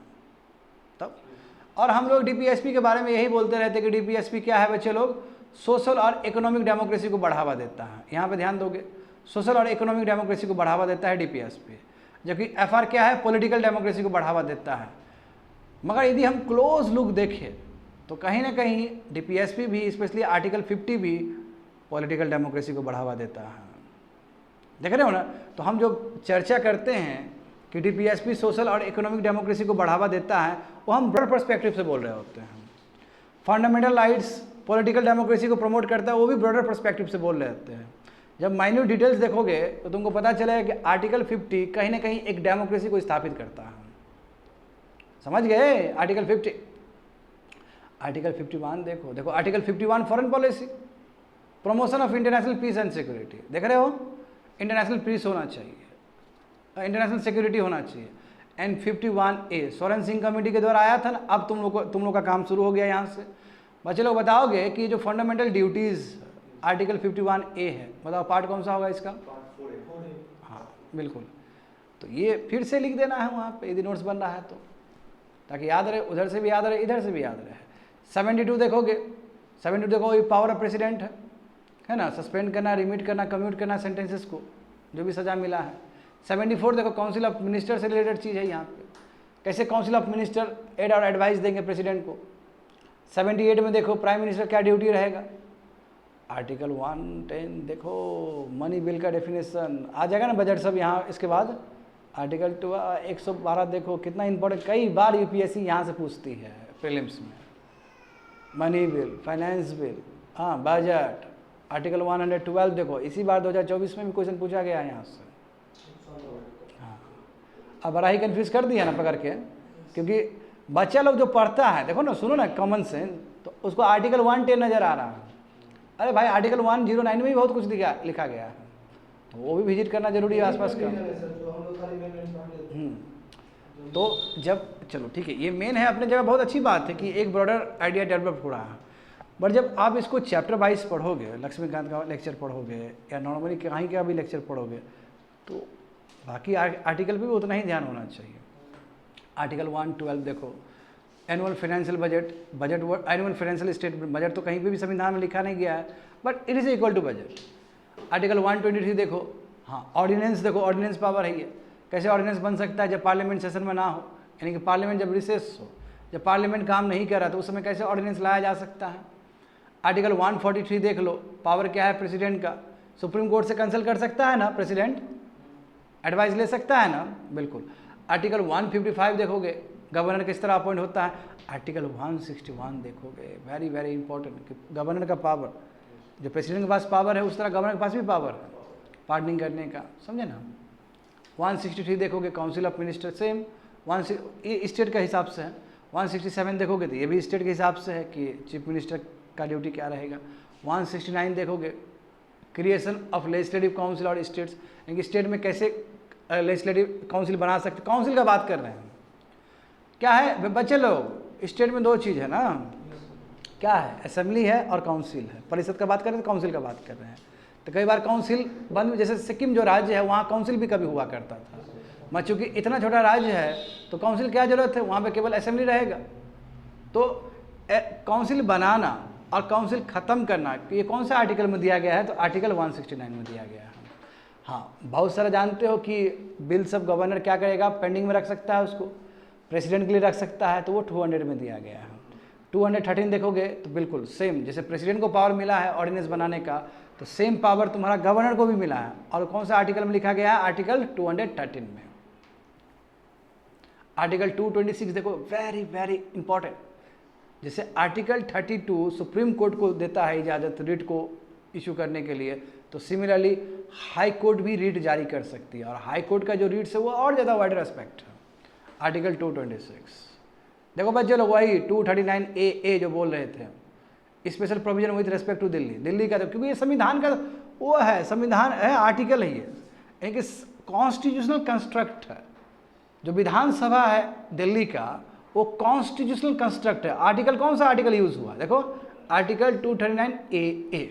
तब और हम लोग डीपीएसपी के बारे में यही बोलते रहते हैं कि डीपीएसपी क्या है बच्चे लोग, सोशल और इकोनॉमिक डेमोक्रेसी को बढ़ावा देता है। यहाँ पे ध्यान दोगे, सोशल और इकोनॉमिक डेमोक्रेसी को बढ़ावा देता है डीपीएसपी, जबकि एफआर क्या है, पॉलिटिकल डेमोक्रेसी को बढ़ावा देता है। मगर यदि हम क्लोज लुक देखें तो कहीं ना कहीं डीपीएसपी भी, स्पेशली आर्टिकल 50 भी पॉलिटिकल डेमोक्रेसी को बढ़ावा देता है। देख रहे हो ना, तो हम जो चर्चा करते हैं कि डीपीएसपी सोशल और इकोनॉमिक डेमोक्रेसी को बढ़ावा देता है, वो हम ब्रॉड पर्सपेक्टिव से बोल रहे होते हैं। फंडामेंटल राइट्स पॉलिटिकल डेमोक्रेसी को प्रमोट करता है, वो भी ब्रॉडर पर्सपेक्टिव से बोल रहे होते हैं। जब माइन्यूट डिटेल्स देखोगे तो तुमको पता चलेगा कि आर्टिकल 50 कहीं ना कहीं एक डेमोक्रेसी को स्थापित करता है, समझ गए। आर्टिकल 50, आर्टिकल 51 देखो, देखो article 51 foreign policy, promotion of international peace and security, देख रहे हो, इंटरनेशनल पीस होना चाहिए, इंटरनेशनल सिक्योरिटी होना चाहिए। And 51A Soren Singh committee के द्वारा आया था ना, अब तुम लोग का काम शुरू हो गया यहाँ से। बच्चे लोग बताओगे कि जो फंडामेंटल ड्यूटीज़ आर्टिकल 51A है, बताओ पार्ट कौन सा होगा इसका, हाँ बिल्कुल। तो ये फिर से लिख देना है वहाँ पे, यदि नोट्स बन रहा है तो, ताकि याद रहे, उधर से भी याद रहे, इधर से भी याद रहे। 72 देखोगे, 72 देखो, ये पावर ऑफ प्रेसिडेंट है ना, सस्पेंड करना, रिमिट करना, कम्यूट करना सेंटेंसेस को, जो भी सज़ा मिला है। 74 देखो, काउंसिल ऑफ मिनिस्टर से रिलेटेड चीज़ है यहाँ पे, कैसे काउंसिल ऑफ मिनिस्टर एड और एडवाइस देंगे प्रेसिडेंट को। 78 में देखो, प्राइम मिनिस्टर क्या ड्यूटी रहेगा। आर्टिकल 110 देखो, मनी बिल का डेफिनेशन आ जाएगा ना बजट सब यहाँ। इसके बाद आर्टिकल 112 देखो, कितना इंपॉर्टेंट, कई बार यूपीएससी यहाँ से पूछती है प्रीलिम्स में। मनी बिल, फाइनेंस बिल, हाँ बजट, आर्टिकल 112 देखो, इसी बार 2024 में भी क्वेश्चन पूछा गया है यहाँ से। हाँ, अब बड़ा ही कन्फ्यूज़ कर दिया ना पकड़ के, क्योंकि बच्चा लोग जो पढ़ता है, देखो ना, सुनो ना, कॉमन सेंस, तो उसको आर्टिकल 110 नज़र आ रहा है। अरे भाई, आर्टिकल 109 में भी बहुत कुछ लिखा गया है, तो वो भी विजिट करना जरूरी है आसपास का। तो जब, चलो ठीक है, ये मेन है अपने जगह, बहुत अच्छी बात है कि एक ब्रॉडर आइडिया डेवलप हो रहा है। बट जब आप इसको चैप्टर वाइज पढ़ोगे, लक्ष्मीकांत का लेक्चर पढ़ोगे या नॉर्मली कहीं का भी लेक्चर पढ़ोगे, तो बाकी आर्टिकल पे भी उतना ही ध्यान होना चाहिए। आर्टिकल 112 देखो, annual financial budget annual financial statement, budget तो कहीं पे भी संविधान में लिखा नहीं गया है, but it is equal to budget. Article 123 देखो, हाँ ऑर्डिनेंस देखो, ऑर्डिनेंस पावर है ये। कैसे ऑर्डिनेंस बन सकता है? जब पार्लियामेंट सेशन में ना हो, यानी कि पार्लियामेंट जब रिसेस हो, जब पार्लियामेंट काम नहीं कर रहा तो उस समय कैसे ऑर्डिनेंस लाया जा सकता है? आर्टिकल 143 देख लो, पावर क्या है प्रेसिडेंट का? सुप्रीम कोर्ट से कंसल्ट कर सकता है ना प्रेसिडेंट, एडवाइस ले सकता है ना, बिल्कुल। आर्टिकल 155 देखोगे, गवर्नर किस तरह अपॉइंट होता है। आर्टिकल 161 देखोगे, वेरी वेरी इंपॉर्टेंट, कि गवर्नर का पावर, जो प्रेसिडेंट के पास पावर है उस तरह गवर्नर के पास भी पावर है पार्डनिंग करने का, समझे ना। 163 देखोगे, काउंसिल ऑफ मिनिस्टर, सेम ये स्टेट के हिसाब से है। 167 देखोगे तो ये भी स्टेट के हिसाब से है कि चीफ मिनिस्टर का ड्यूटी क्या रहेगा। 169 देखोगे, क्रिएशन ऑफ लेजिस्लेटिव काउंसिल और स्टेट्स, यानी कि स्टेट में कैसे लेजिस्लेटिव काउंसिल बना सकते, काउंसिल का बात कर रहे हैं। क्या है बच्चे लोग, स्टेट में दो चीज़ है ना, क्या है? असेंबली है और काउंसिल है। परिषद का बात कर रहे हैं तो काउंसिल का बात कर रहे हैं। तो कई बार काउंसिल बंद, जैसे सिक्किम जो राज्य है वहाँ काउंसिल भी कभी हुआ करता था, मगर चूँकि इतना छोटा राज्य है तो काउंसिल क्या ज़रूरत है, वहाँ पे केवल असेंबली रहेगा। तो काउंसिल बनाना और काउंसिल ख़त्म करना, ये कौन सा आर्टिकल में दिया गया है? तो आर्टिकल 169 में दिया गया है। हाँ, बहुत सारा जानते हो कि बिल्स ऑफ गवर्नर क्या करेगा, पेंडिंग में रख सकता है उसको, प्रेसिडेंट के लिए रख सकता है, तो वो 200 में दिया गया है। 213 देखोगे तो बिल्कुल सेम, जैसे प्रेसिडेंट को पावर मिला है ऑर्डिनेंस बनाने का, तो सेम पावर तुम्हारा गवर्नर को भी मिला है। और कौन सा आर्टिकल में लिखा गया है? आर्टिकल 213 में। आर्टिकल 226 देखो, वेरी वेरी इंपॉर्टेंट, जैसे आर्टिकल 32 सुप्रीम कोर्ट को देता है इजाज़त रिट को इशू करने के लिए, तो सिमिलरली हाई कोर्ट भी रिट जारी कर सकती है, और हाई कोर्ट का जो रिट्स है वो और ज़्यादा वाइडर एस्पेक्ट है। आर्टिकल 226 देखो बच्चे लोग, वही 239A जो बोल रहे थे, special provision with respect to Delhi, Delhi का, तो क्योंकि ये संविधान का वो है, संविधान है, आर्टिकल है ये, यानी कि कॉन्स्टिट्यूशनल कंस्ट्रक्ट है। जो विधानसभा है दिल्ली का वो कॉन्स्टिट्यूशनल कंस्ट्रक्ट है। आर्टिकल कौन सा आर्टिकल यूज हुआ? देखो आर्टिकल 239A,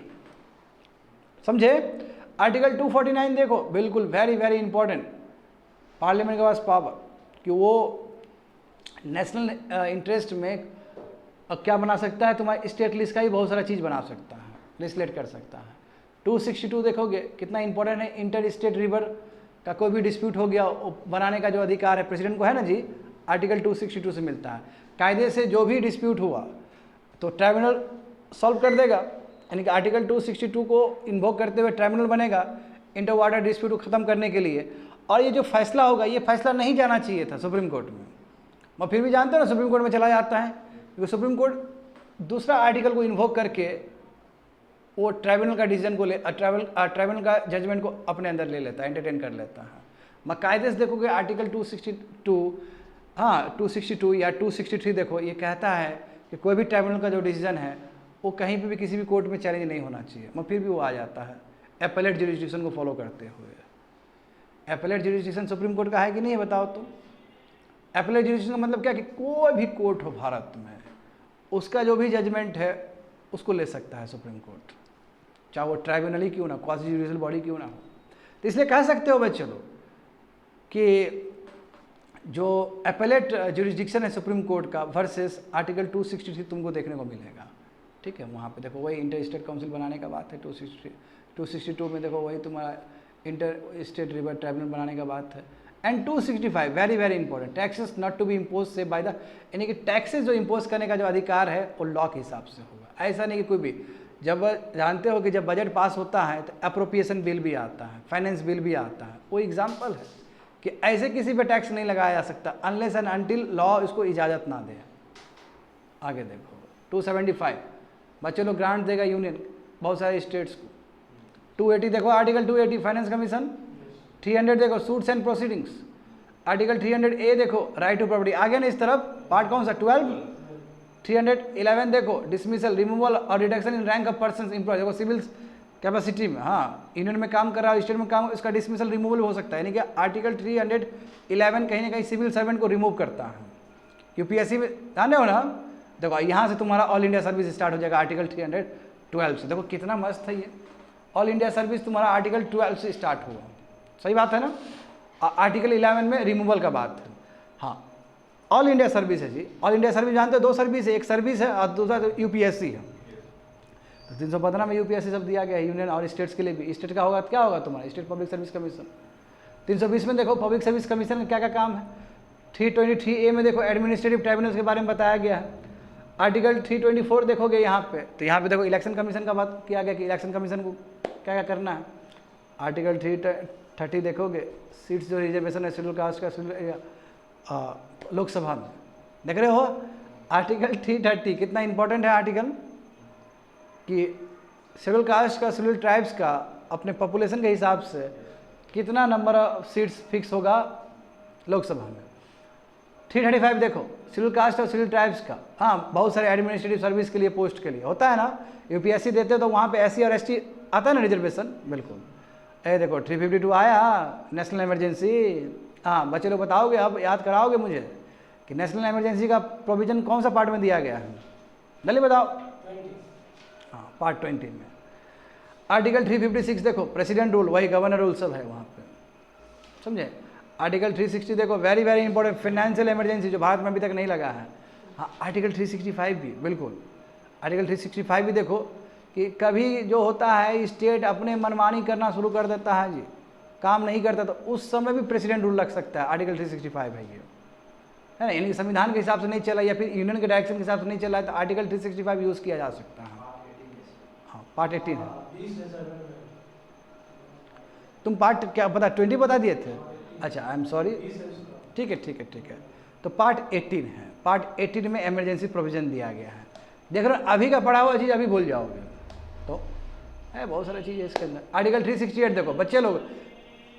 समझे। आर्टिकल 249 देखो, बिल्कुल वेरी वेरी इंपॉर्टेंट, पार्लियामेंट के पास पावर कि वो नेशनल इंटरेस्ट में क्या बना सकता है, तुम्हारे स्टेट लिस्ट का ही बहुत सारा चीज़ बना सकता है, लेजिस्लेट कर सकता है। 262 देखोगे कितना इंपॉर्टेंट है, इंटर स्टेट रिवर का कोई भी डिस्प्यूट हो गया बनाने का जो अधिकार है प्रेसिडेंट को है ना जी, आर्टिकल 262 से मिलता है। कायदे से जो भी डिस्प्यूट हुआ तो ट्राइब्यूनल सॉल्व कर देगा, यानी कि आर्टिकल 262 को इन्वोक करते हुए ट्राइब्यूनल बनेगा इंटर वाटर डिस्प्यूट को ख़त्म करने के लिए। और ये जो फैसला होगा, ये फैसला नहीं जाना चाहिए था सुप्रीम कोर्ट में, मैं फिर भी जानते हो ना सुप्रीम कोर्ट में चला जाता है, क्योंकि सुप्रीम कोर्ट दूसरा आर्टिकल को इन्वोक करके वो ट्राइब्यूनल का डिसीजन को ट्राइब्यूनल का जजमेंट को अपने अंदर ले लेता है, एंटरटेन कर लेता है। मैं कायदे से देखोगे आर्टिकल 262, हाँ 262 या 263 देखो, ये कहता है कि कोई भी ट्राइब्यूनल का जो डिसीजन है वो कहीं पे भी किसी भी कोर्ट में चैलेंज नहीं होना चाहिए, मगर फिर भी वो आ जाता है एपेलेट जुरिस्डिक्शन को फॉलो करते हुए। एपेलेट जुरिस्डिक्शन सुप्रीम कोर्ट का है कि नहीं, बताओ तुम। एपेलेट जुरिस्डिक्शन का मतलब क्या कि कोई भी कोर्ट हो भारत में, उसका जो भी जजमेंट है उसको ले सकता है सुप्रीम कोर्ट, चाहे वो ट्राइब्यूनल ही क्यों ना, क्वासी जुडिशियल बॉडी क्यों ना हो। तो इसलिए कह सकते हो बच्चे लोग कि जो एपेलेट जुरिस्डिक्शन है सुप्रीम कोर्ट का वर्सेस आर्टिकल 263 तुमको देखने को मिलेगा, ठीक है। वहाँ पे देखो वही इंटर स्टेट काउंसिल बनाने का बात है, 262 में देखो वही तुम्हारा इंटर स्टेट रिवर ट्राइब्यूनल बनाने का बात है। And 265 very very important, taxes not to be imposed save by the, यानी कि टैक्सेस जो इम्पोज करने का जो अधिकार है वो लॉ के हिसाब से होगा। ऐसा नहीं कि कोई भी, जब जानते हो कि जब बजट पास होता है तो अप्रोप्रिएशन बिल भी आता है, फाइनेंस बिल भी आता है, वो एग्जाम्पल है कि ऐसे किसी पे टैक्स नहीं लगाया जा सकता अनलेस एंड अनटिल लॉ इसको इजाज़त ना दे। आगे देखो 275 बच्चे लोग ग्रांट देगा यूनियन बहुत सारे स्टेट्स को। 280 देखो आर्टिकल 280 फाइनेंस कमीशन। 300 देखो suits and proceedings, article 300A देखो राइट टू प्रॉपर्टी। आगे ना इस तरफ पार्ट कौन सा 12। 311 देखो डिसमिसल रिमूवल और reduction in rank of person employed, देखो सिविल कैपेसिटी में, हाँ यूनियन में काम कर रहा है स्टेट में काम, इसका डिसमिसल रिमूवल हो सकता है, यानी कि आर्टिकल 311 कहीं ना कहीं सिविल सर्वेंट को रिमूव करता है। यूपीएससी में जाने हो ना, देखो यहाँ से तुम्हारा ऑल इंडिया सर्विस स्टार्ट हो जाएगा आर्टिकल 312 से। देखो कितना मस्त है ये, ऑल इंडिया सर्विस तुम्हारा आर्टिकल 12 से स्टार्ट हुआ, सही बात है ना। आर्टिकल 11 में रिमूवल का बात है। हाँ ऑल इंडिया सर्विस है जी। ऑल इंडिया सर्विस जानते हो, दो सर्विस है, एक सर्विस है और दूसरा यूपीएससी है। तो 315 में यूपीएससी सब दिया गया है, यूनियन और स्टेट्स के लिए भी। स्टेट का होगा क्या होगा तुम्हारा, स्टेट पब्लिक सर्विस कमीशन। 320 में देखो पब्लिक सर्विस कमीशन का क्या क्या काम है। 323A में देखो एडमिनिस्ट्रेटिव ट्राइब्यूनल्स के बारे में बताया गया है। आर्टिकल 324 देखोगे यहाँ पे, तो यहाँ पे देखो इलेक्शन कमीशन का बात किया गया कि इलेक्शन कमीशन को क्या क्या करना है। आर्टिकल 330 देखोगे, सीट्स जो रिजर्वेशन है शेड्यूल कास्ट का लोकसभा में, देख रहे हो। आर्टिकल 330 कितना इंपॉर्टेंट है आर्टिकल, कि शेड्यूल कास्ट का शेड्यूल ट्राइब्स का अपने पॉपुलेशन के हिसाब से कितना नंबर ऑफ सीट्स फिक्स होगा लोकसभा में। 335 देखो शेड्यूल कास्ट और शेड्यूल ट्राइब्स का, हाँ बहुत सारे एडमिनिस्ट्रेटिव सर्विस के लिए पोस्ट के लिए होता है ना, यूपीएससी देते हो तो वहाँ पे SC और ST आता है ना रिजर्वेशन, बिल्कुल। ये देखो 352 आया नेशनल इमरजेंसी। हाँ बच्चे लोग बताओगे, अब याद कराओगे मुझे कि नेशनल इमरजेंसी का प्रोविजन कौन सा पार्ट में दिया गया है, जल्दी बताओ। हाँ पार्ट 20 में। आर्टिकल 356 देखो प्रेसिडेंट रूल, वही गवर्नर रूल सब है वहाँ पे, समझे। आर्टिकल 360 देखो very very important, financial emergency जो भारत में अभी तक नहीं लगा है। हाँ आर्टिकल 365 भी, बिल्कुल। आर्टिकल 365 भी देखो कि कभी जो होता है स्टेट अपने मनमानी करना शुरू कर देता है जी, काम नहीं करता, तो उस समय भी प्रेसिडेंट रूल लग सकता है। आर्टिकल 365 है ये, है ना, यानी संविधान के हिसाब से नहीं चला या फिर यूनियन के डायरेक्शन के हिसाब से नहीं चला है तो आर्टिकल 365 यूज़ किया जा सकता है। हाँ पार्ट 18 है। तुम पार्ट क्या पता 20 बता दिए थे, अच्छा आई एम सॉरी, ठीक है ठीक है ठीक है। तो पार्ट 18 है, पार्ट 18 में इमरजेंसी प्रोविजन दिया गया है। देख रहे हो अभी का पढ़ा हुआ चीज़ अभी भूल जाओगे, तो है बहुत सारी चीज़ है इसके अंदर। आर्टिकल 368 देखो बच्चे लोग,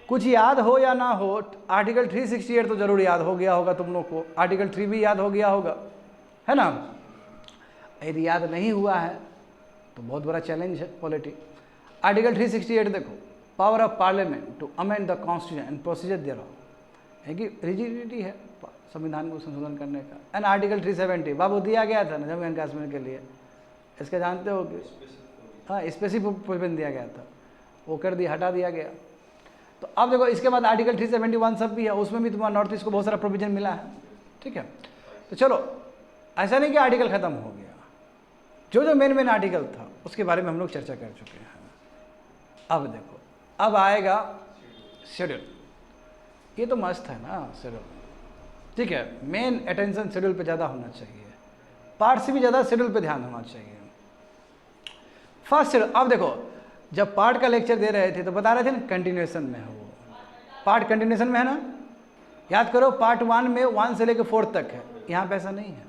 कुछ याद हो या ना हो, आर्टिकल 368 तो जरूर याद हो गया होगा तुम लोग को, आर्टिकल 3 भी याद हो गया होगा, है ना। यदि याद नहीं हुआ है तो बहुत बड़ा चैलेंज है पॉलिटी। आर्टिकल 368 देखो, power of parliament to amend the constitution and procedure thereof, है कि रिजिडिटी है संविधान को संशोधन करने का। एंड आर्टिकल 370 बाबू दिया गया था ना जम्मू एंड कश्मीर के लिए, इसका जानते हो कि हाँ स्पेसिफिक प्रोविजन दिया गया था, वो कर दिया, हटा दिया गया। तो अब देखो इसके बाद आर्टिकल 371 सब भी है, उसमें भी तुम्हारा नॉर्थ ईस्ट को बहुत सारा प्रोविजन मिला है, ठीक है। तो चलो ऐसा नहीं कि आर्टिकल ख़त्म हो गया, जो जो मेन आर्टिकल था उसके बारे में हम लोग चर्चा कर चुके हैं। अब देखो अब आएगा शेड्यूल, ये तो मस्त है ना शेड्यूल, ठीक है। मेन अटेंशन शेड्यूल पे ज़्यादा होना चाहिए, पार्ट से भी ज़्यादा शेड्यूल पे ध्यान होना चाहिए। फर्स्ट शेड्यूल, अब देखो जब पार्ट का लेक्चर दे रहे थे तो बता रहे थे ना कंटिन्यूएशन में है, वो पार्ट कंटिन्यूएशन में है ना, याद करो पार्ट 1 में 1 से लेकर 4 तक है, यहाँ पे ऐसा नहीं है।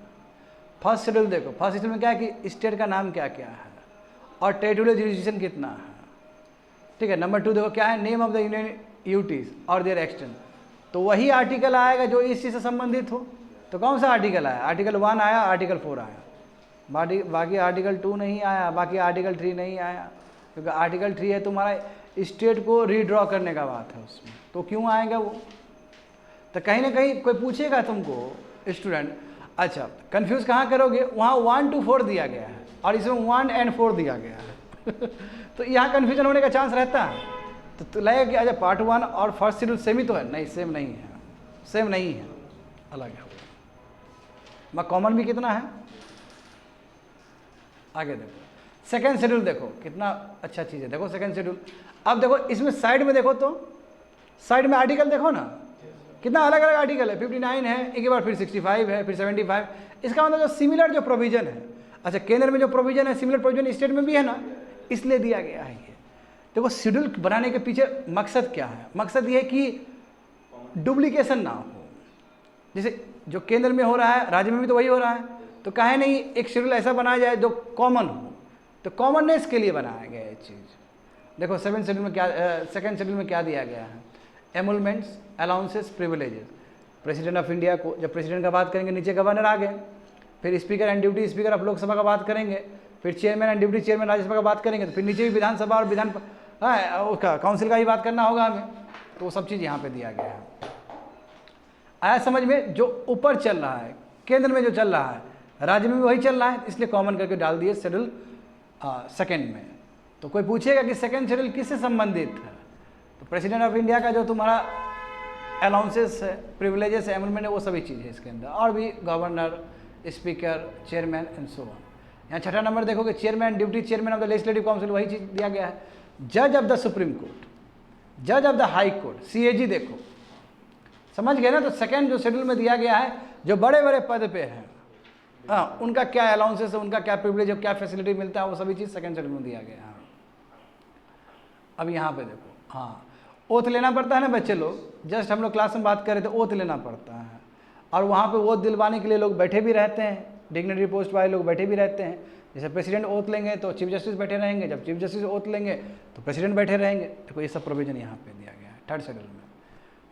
फर्स्ट शेड्यूल देखो, फर्स्ट शेड्यूल में क्या है कि स्टेट का नाम क्या क्या है और टेरिटोरियल जुरिडिक्शन कितना है, ठीक है। नंबर 2 देखो क्या है, name of the union UTs और देयर एक्सटेंट, तो वही आर्टिकल आएगा जो इस चीज़ से संबंधित हो। तो कौन सा आर्टिकल आया, आर्टिकल 1 आया, आर्टिकल 4 आया, बाकी आर्टिकल 2 नहीं आया, बाकी आर्टिकल 3 नहीं आया, क्योंकि आर्टिकल 3 है तुम्हारा स्टेट को रीड्रॉ करने का बात है उसमें, तो क्यों आएगा वो। तो कहीं ना कहीं कोई पूछेगा तुमको स्टूडेंट, अच्छा कंफ्यूज कहाँ करोगे, वहाँ 1 to 4 दिया गया है और इसमें 1 and 4 दिया गया है तो यहाँ कन्फ्यूजन होने का चांस रहता है। तो लगेगा कि अच्छा पार्ट 1 और फर्स्ट शेड्यूल सेम ही तो है, नहीं सेम नहीं है, सेम नहीं है, अलग है। मैं कॉमन भी कितना है, आगे देखो सेकेंड शेड्यूल देखो कितना अच्छा चीज़ है, देखो सेकेंड शेड्यूल। अब देखो इसमें साइड में देखो तो साइड में आर्टिकल देखो ना, कितना अलग अलग आर्टिकल है, 59 है, एक बार फिर 65 है, फिर 75। इसका मतलब जो सिमिलर जो प्रोविजन है, अच्छा केंद्र में जो प्रोविजन है सिमिलर प्रोविजन स्टेट में भी है ना, इसलिए दिया गया है ये। देखो शेड्यूल बनाने के पीछे मकसद क्या है, मकसद ये है कि डुप्लीकेशन ना हो, जैसे जो केंद्र में हो रहा है राज्य में भी तो वही हो रहा है, तो काहे नहीं एक शेड्यूल ऐसा बनाया जाए जो कॉमन हो, तो कॉमननेस के लिए बनाया गया है चीज़। देखो सेकेंड शेड्यूल में क्या दिया गया है, emoluments, allowances, privileges. President of India को जब प्रेसिडेंट का बात करेंगे नीचे गवर्नर आ गए, फिर speaker and deputy speaker of Lok Sabha का बात करेंगे, फिर chairman and deputy chairman Rajya Sabha का बात करेंगे, तो फिर नीचे भी विधानसभा और उसका काउंसिल का ही बात करना होगा हमें, तो वो सब चीज़ यहाँ पे दिया गया है। आया समझ में, जो ऊपर चल रहा है केंद्र में जो चल रहा है राज्य में भी वही चल रहा है, इसलिए कॉमन करके डाल दिए शेड्यूल सेकेंड में। तो कोई पूछेगा कि सेकेंड शेड्यूल किससे संबंधित है, तो प्रेसिडेंट ऑफ इंडिया का जो तुम्हारा अलाउंसेस है, प्रिविलेजेस है, एमोलमेंट है, वो सभी चीज़ है इसके अंदर। और भी governor, speaker, chairman and so on. यहाँ छठा नंबर देखोगे, chairman, deputy chairman of the legislative council, वही चीज़ दिया गया है। जज ऑफ द सुप्रीम कोर्ट, जज of the high court, CAG देखो, समझ गए ना। तो सेकंड जो शेड्यूल में दिया गया है, जो बड़े बड़े पद पे हैं, हाँ, उनका क्या अलाउंसेस है, उनका क्या प्रिविलेज है, क्या फैसिलिटी मिलता है, वो सभी चीज़ सेकंड शेड्यूल में दिया गया है। अब यहाँ पे देखो, हाँ, ओथ लेना पड़ता है ना बच्चे लोग, जस्ट हम लोग क्लास में बात कर रहे थे, ओथ लेना पड़ता है। और वहाँ पे ओथ दिलवाने के लिए लोग बैठे भी रहते हैं, डिग्निटरी पोस्ट वाले लोग बैठे भी रहते हैं। जैसे प्रेसिडेंट ओथ लेंगे तो चीफ जस्टिस बैठे रहेंगे, जब चीफ जस्टिस ओथ लेंगे तो प्रेसिडेंट बैठे रहेंगे। देखो ये सब प्रोविजन यहाँ पे दिया गया है थर्ड शेड्यूल में।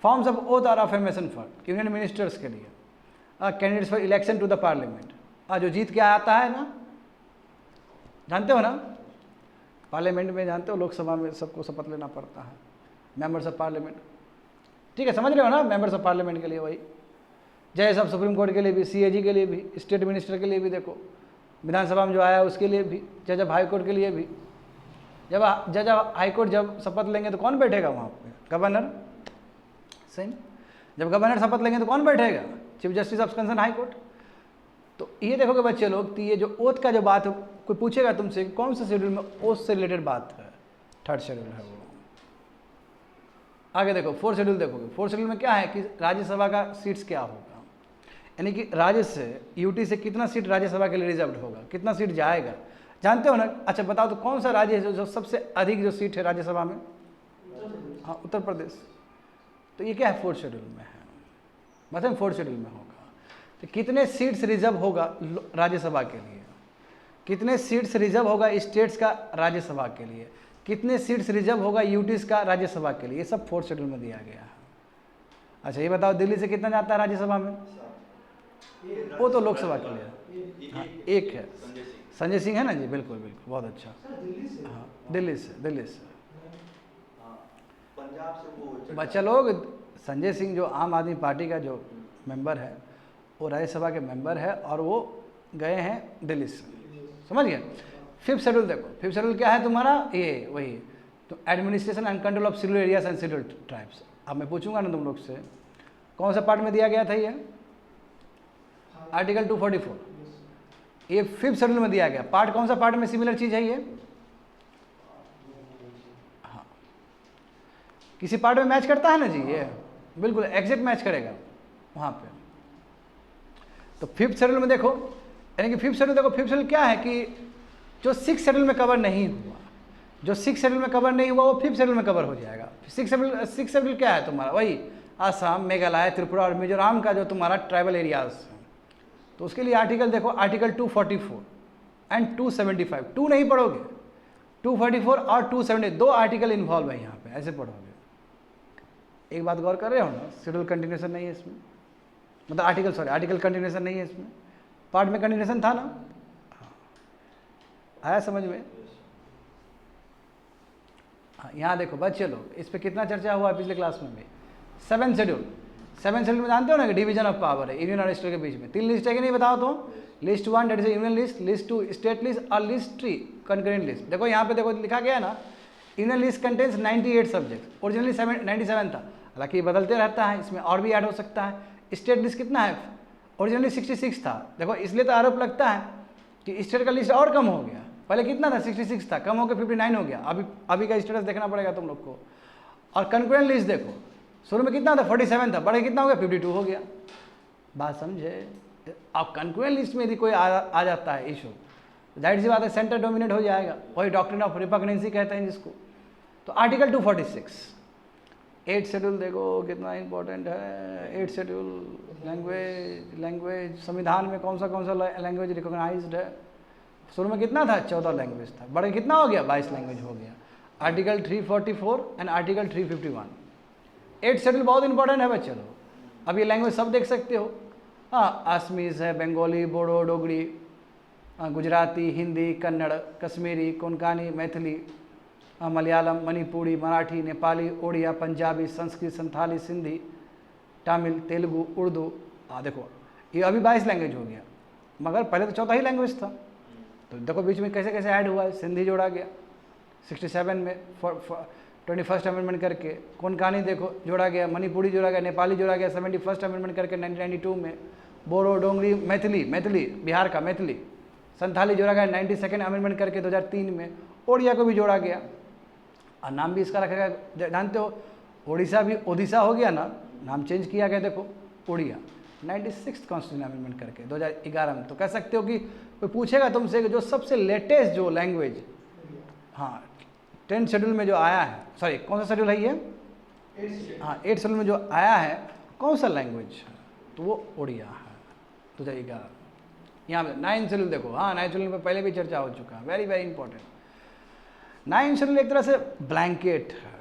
फॉर्म्स ऑफ ओथ और अफर्मेशन फॉर यूनियन मिनिस्टर्स के लिए, candidates for election to the parliament, जो जीत के आता है ना, जानते हो ना, पार्लियामेंट में जानते हो, लोकसभा में सबको शपथ लेना पड़ता है, मेंबर्स ऑफ पार्लियामेंट, ठीक है, समझ रहे हो ना, मेंबर्स ऑफ पार्लियामेंट के लिए वही। जज ऑफ सुप्रीम कोर्ट के लिए भी, CAG के लिए भी, स्टेट मिनिस्टर के लिए भी, देखो विधानसभा में जो आया है उसके लिए भी, जज ऑफ हाई कोर्ट के लिए भी। जब जज ऑफ हाई कोर्ट जब शपथ लेंगे तो कौन बैठेगा वहाँ पे? गवर्नर, सही। जब गवर्नर शपथ लेंगे तो कौन बैठेगा? Chief justice of concern high court. तो ये देखोगे बच्चे लोग, तो ये जो ओथ का जो बात है, कोई पूछेगा तुमसे कौन से शेड्यूल में ओथ से रिलेटेड बात है, थर्ड शेड्यूल है वो। आगे देखो फोर्थ शेड्यूल देखोगे, फोर्थ शेड्यूल में क्या है कि राज्यसभा का सीट्स क्या होगा, यानी कि राज्य से, यूटी से कितना सीट राज्यसभा के लिए रिजर्व होगा, कितना सीट जाएगा, जानते हो ना। अच्छा बताओ तो कौन सा राज्य है जो सबसे अधिक जो सीट है राज्यसभा में? हाँ, उत्तर प्रदेश। तो ये क्या है, फोर्थ शेड्यूल में है, मतलब फोर्थ शेड्यूल में होगा। तो कितने सीट्स रिजर्व होगा राज्यसभा के लिए, कितने सीट्स रिजर्व होगा स्टेट्स का राज्यसभा के लिए, कितने सीट्स रिजर्व होगा यूटीज का राज्यसभा के लिए, ये सब फोर्थ शेड्यूल में दिया गया है। अच्छा ये बताओ दिल्ली से कितना जाता है राज्यसभा में? वो तो लोकसभा के लिए, हाँ एक है, संजय सिंह है ना जी, बिल्कुल बिल्कुल, बहुत अच्छा। हाँ दिल्ली से पंजाब से वो बच्चा लोग, संजय सिंह जो आम आदमी पार्टी का जो मेंबर है, वो राज्यसभा के मेंबर है और वो गए हैं दिल्ली से, समझ गए। फिफ्थ शेड्यूल देखो, फिफ्थ शेड्यूल क्या है तुम्हारा? ये वही, तो administration and control of schedule areas and schedule tribes. अब मैं पूछूंगा ना तुम लोग से, कौन सा पार्ट में दिया गया था ये? आर्टिकल 244, ये फिफ्थ शेड्यूल में दिया गया। पार्ट कौन सा पार्ट में सिमिलर चीज है ये? हाँ, किसी पार्ट में मैच करता है ना जी, ये बिल्कुल एग्जैक्ट मैच करेगा वहाँ पे। तो फिफ्थ शेड्यूल में देखो, यानी कि फिफ्थ शेड्यूल देखो, फिफ्थ शेड्यूल क्या है कि जो सिक्स शेड्यूल में कवर नहीं हुआ, जो सिक्स शेड्यूल में कवर नहीं हुआ वो फिफ्थ शेड्यूल में कवर हो जाएगा। सिक्स शेड्यूल क्या है तुम्हारा? वही आसाम, मेघालय, त्रिपुरा और मिजोरम का जो तुम्हारा ट्राइबल एरियाज है। तो उसके लिए आर्टिकल देखो, आर्टिकल 244 एंड 275, 2 नहीं पढ़ोगे, 244 और 270 दो आर्टिकल इन्वॉल्व है यहाँ पे, ऐसे पढ़ोगे। एक बात गौर कर रहे हो ना, शेड्यूल कंटिन्यूशन नहीं है इसमें, मतलब आर्टिकल कंटिन्यूशन नहीं है इसमें, पार्ट में कंटिन्यूशन था ना। आया समझ में? हाँ, यहाँ देखो बच्चे लोग, इस पे कितना चर्चा हुआ है पिछले क्लास में भी। सेवन शेड्यूल में जानते हो ना कि डिवीजन ऑफ पावर है यूनियन और स्टेट के बीच में। 3 लिस्ट है कि नहीं बताओ तो? List 1 that is union list, list 2 state list और लिस्ट 3 कंकरेंट लिस्ट। देखो यहाँ पे देखो लिखा गया है ना, union list contains 98 subject, originally 97 था, हालांकि बदलते रहता है, इसमें और भी ऐड हो सकता है। स्टेट लिस्ट कितना है? ओरिजिनली 66 था। देखो इसलिए तो आरोप लगता है कि स्टेट का लिस्ट और कम हो गया, पहले कितना था? 66 था, कम होकर 59 हो गया। अभी का स्टेटस देखना पड़ेगा तुम लोग को। और कंकरेंट लिस्ट देखो, शुरू में कितना था? 47 था, बढ़े कितना हो गया? 52 हो गया। बात समझे? अब कंकरेंट लिस्ट में यदि कोई आ जाता है इशू, जाहिर सी बात है सेंटर डोमिनेट हो जाएगा, वही डॉक्ट्रिन ऑफ रिपग्नेंसी कहते हैं जिसको। तो आर्टिकल 246, 8 शेड्यूल देखो कितना इंपॉर्टेंट है। 8 शेड्यूल, लैंग्वेज, संविधान में कौन सा लैंग्वेज रिकॉग्नाइज्ड है? शुरू में कितना था? 14 लैंग्वेज था, बढ़े कितना हो गया? 22 लैंग्वेज हो गया। Article 344 and article 351। 8 शेड्यूल बहुत इंपॉर्टेंट है बच्चे लोग। अब ये लैंग्वेज सब देख सकते हो, हाँ, आसमीज है, बंगाली, बोडो, डोगरी, गुजराती, हिंदी, कन्नड़, कश्मीरी, कोंकणी, मैथिली, मलयालम, मणिपुरी, मराठी, नेपाली, ओडिया, पंजाबी, संस्कृत, संथाली, सिंधी, तमिल, तेलुगु, उर्दू। देखो ये अभी 22 लैंग्वेज हो गया, मगर पहले तो 14 ही लैंग्वेज था। तो देखो बीच में कैसे कैसे ऐड हुआ है, सिंधी जोड़ा गया 67 में, 21st अमेंडमेंट करके। कोनकानी देखो जोड़ा गया, मणिपुरी जोड़ा गया, नेपाली जोड़ा गया 71st अमेंडमेंट करके 1992 में। बोरो, डोंगरी, मैथिली, मैथिली बिहार का मैथिली, संथाली जोड़ा गया 92nd अमेंडमेंट करके 2003 में। ओडिया को भी जोड़ा गया और नाम भी इसका रखा गया, जानते हो ओडिशा भी ओडिशा हो गया ना, नाम चेंज किया गया देखो ओडिया 96th कॉन्स्टिट्यूशन अमेंडमेंट करके 2011 में। तो कह सकते हो कि कोई पूछेगा तुमसे कि जो सबसे लेटेस्ट जो लैंग्वेज, हाँ 10th शेड्यूल में जो आया है, सॉरी कौन सा शेड्यूल है ये, हाँ 8th शेड्यूल में जो आया है कौन सा लैंग्वेज, तो वो ओडिया है 2011। यहाँ पे 9th शेड्यूल देखो, हाँ 9th शेड्यूल में पहले भी चर्चा हो चुका है, very very important. 9th schedule एक तरह से ब्लैंकेट है,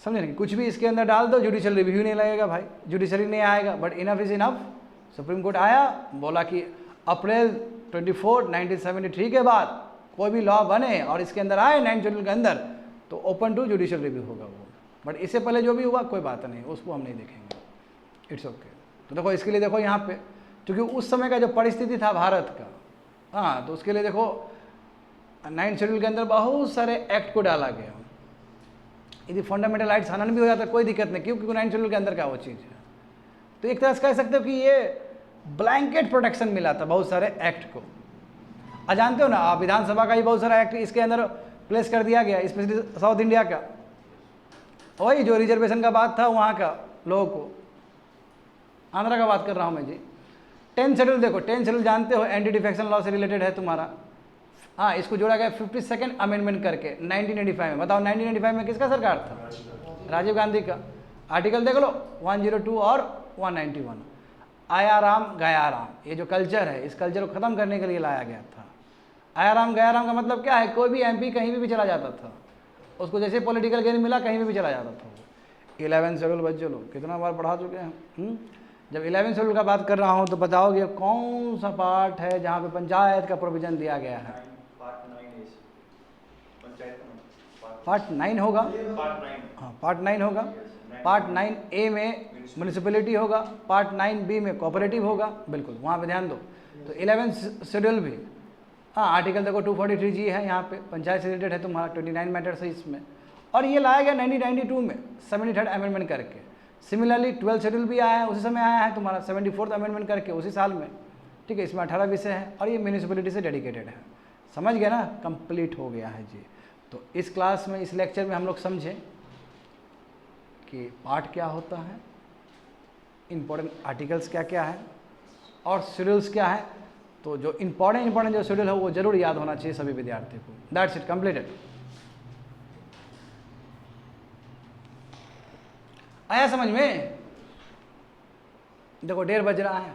समझे नहीं, कुछ भी इसके अंदर डाल दो जुडिशियल रिव्यू नहीं लगेगा भाई, जुडिशरी नहीं आएगा, but enough is enough. Supreme court आया, बोला कि अप्रैल 24 1973 के बाद कोई भी लॉ बने और इसके अंदर आए 9th शेड्यूल के अंदर तो ओपन टू जुडिशियल रिव्यू होगा वो, बट इससे पहले जो भी हुआ कोई बात नहीं, उसको हम नहीं देखेंगे, इट्स ओके। तो देखो इसके लिए देखो यहाँ पे, क्योंकि उस समय का जो परिस्थिति था भारत का, हाँ तो उसके लिए देखो 9th शेड्यूल के अंदर बहुत सारे एक्ट को डाला गया। यदि फंडामेंटल राइट्स हनन भी हो जाता है कोई दिक्कत नहीं, क्यों, क्योंकि 9th शेड्यूल के अंदर का वो चीज़ है। तो एक तरह से कह सकते हो कि ये ब्लैंकेट प्रोटेक्शन मिला था बहुत सारे एक्ट को। जानते हो ना आप, विधानसभा का ही बहुत सारा एक्ट इसके अंदर प्लेस कर दिया गया, स्पेशली साउथ इंडिया का, वही जो रिजर्वेशन का बात था वहाँ का लोगों को, आंध्रा का बात कर रहा हूँ मैं जी। 10th शेड्यूल देखो, 10th शेड्यूल जानते हो एंटी डिफेक्शन लॉ से रिलेटेड है तुम्हारा, हाँ इसको जोड़ा गया 52nd अमेंडमेंट करके 1985 में। बताओ 1985 में किसका सरकार था, राजीव गांधी का। आर्टिकल देख लो 102 और 191, आया राम गया राम, ये जो कल्चर है इस कल्चर को ख़त्म करने के लिए लाया गया था। आया राम गया राम का मतलब क्या है, कोई भी एमपी कहीं भी चला जाता था, उसको जैसे पॉलिटिकल गेन मिला कहीं भी चला जाता था। 11th शेड्यूल बच्चों लोग कितना बार पढ़ा चुके हैं। जब 11th शेड्यूल का बात कर रहा हूँ तो बताओगे कौन सा पार्ट है जहाँ पे पंचायत का प्रोविजन दिया गया है। पार्ट 9 होगा, हाँ पार्ट 9 होगा। पार्ट 9A में म्यूनिसिपैलिटी होगा, पार्ट 9B में कोऑपरेटिव होगा, बिल्कुल वहाँ पे ध्यान दो। तो 11th शेड्यूल भी, हाँ आर्टिकल देखो 243G है, यहाँ पे पंचायत से रिलेटेड है तुम्हारा, 29 मैटर्स है इसमें। और ये लाया गया 1992 में 73rd अमेंडमेंट करके। सिमिलरली 12th शेड्यूल भी आया है, उसी समय आया है तुम्हारा 74th अमेंडमेंट करके उसी साल में, ठीक है। इसमें 18 विषय हैं और ये म्यूनिसिपैलिटी से डेडिकेटेड है। समझ गए ना, कंप्लीट हो गया है जी। तो इस क्लास में, इस लेक्चर में हम लोग समझें कि पार्ट क्या होता है, इम्पोर्टेंट आर्टिकल्स क्या क्या है और शेड्यूल्स क्या है। तो जो इम्पोर्टेंट जो शेड्यूल है वो जरूर याद होना चाहिए सभी विद्यार्थी को। That's it, completed. आया समझ में? देखो 1:30 बज रहा है।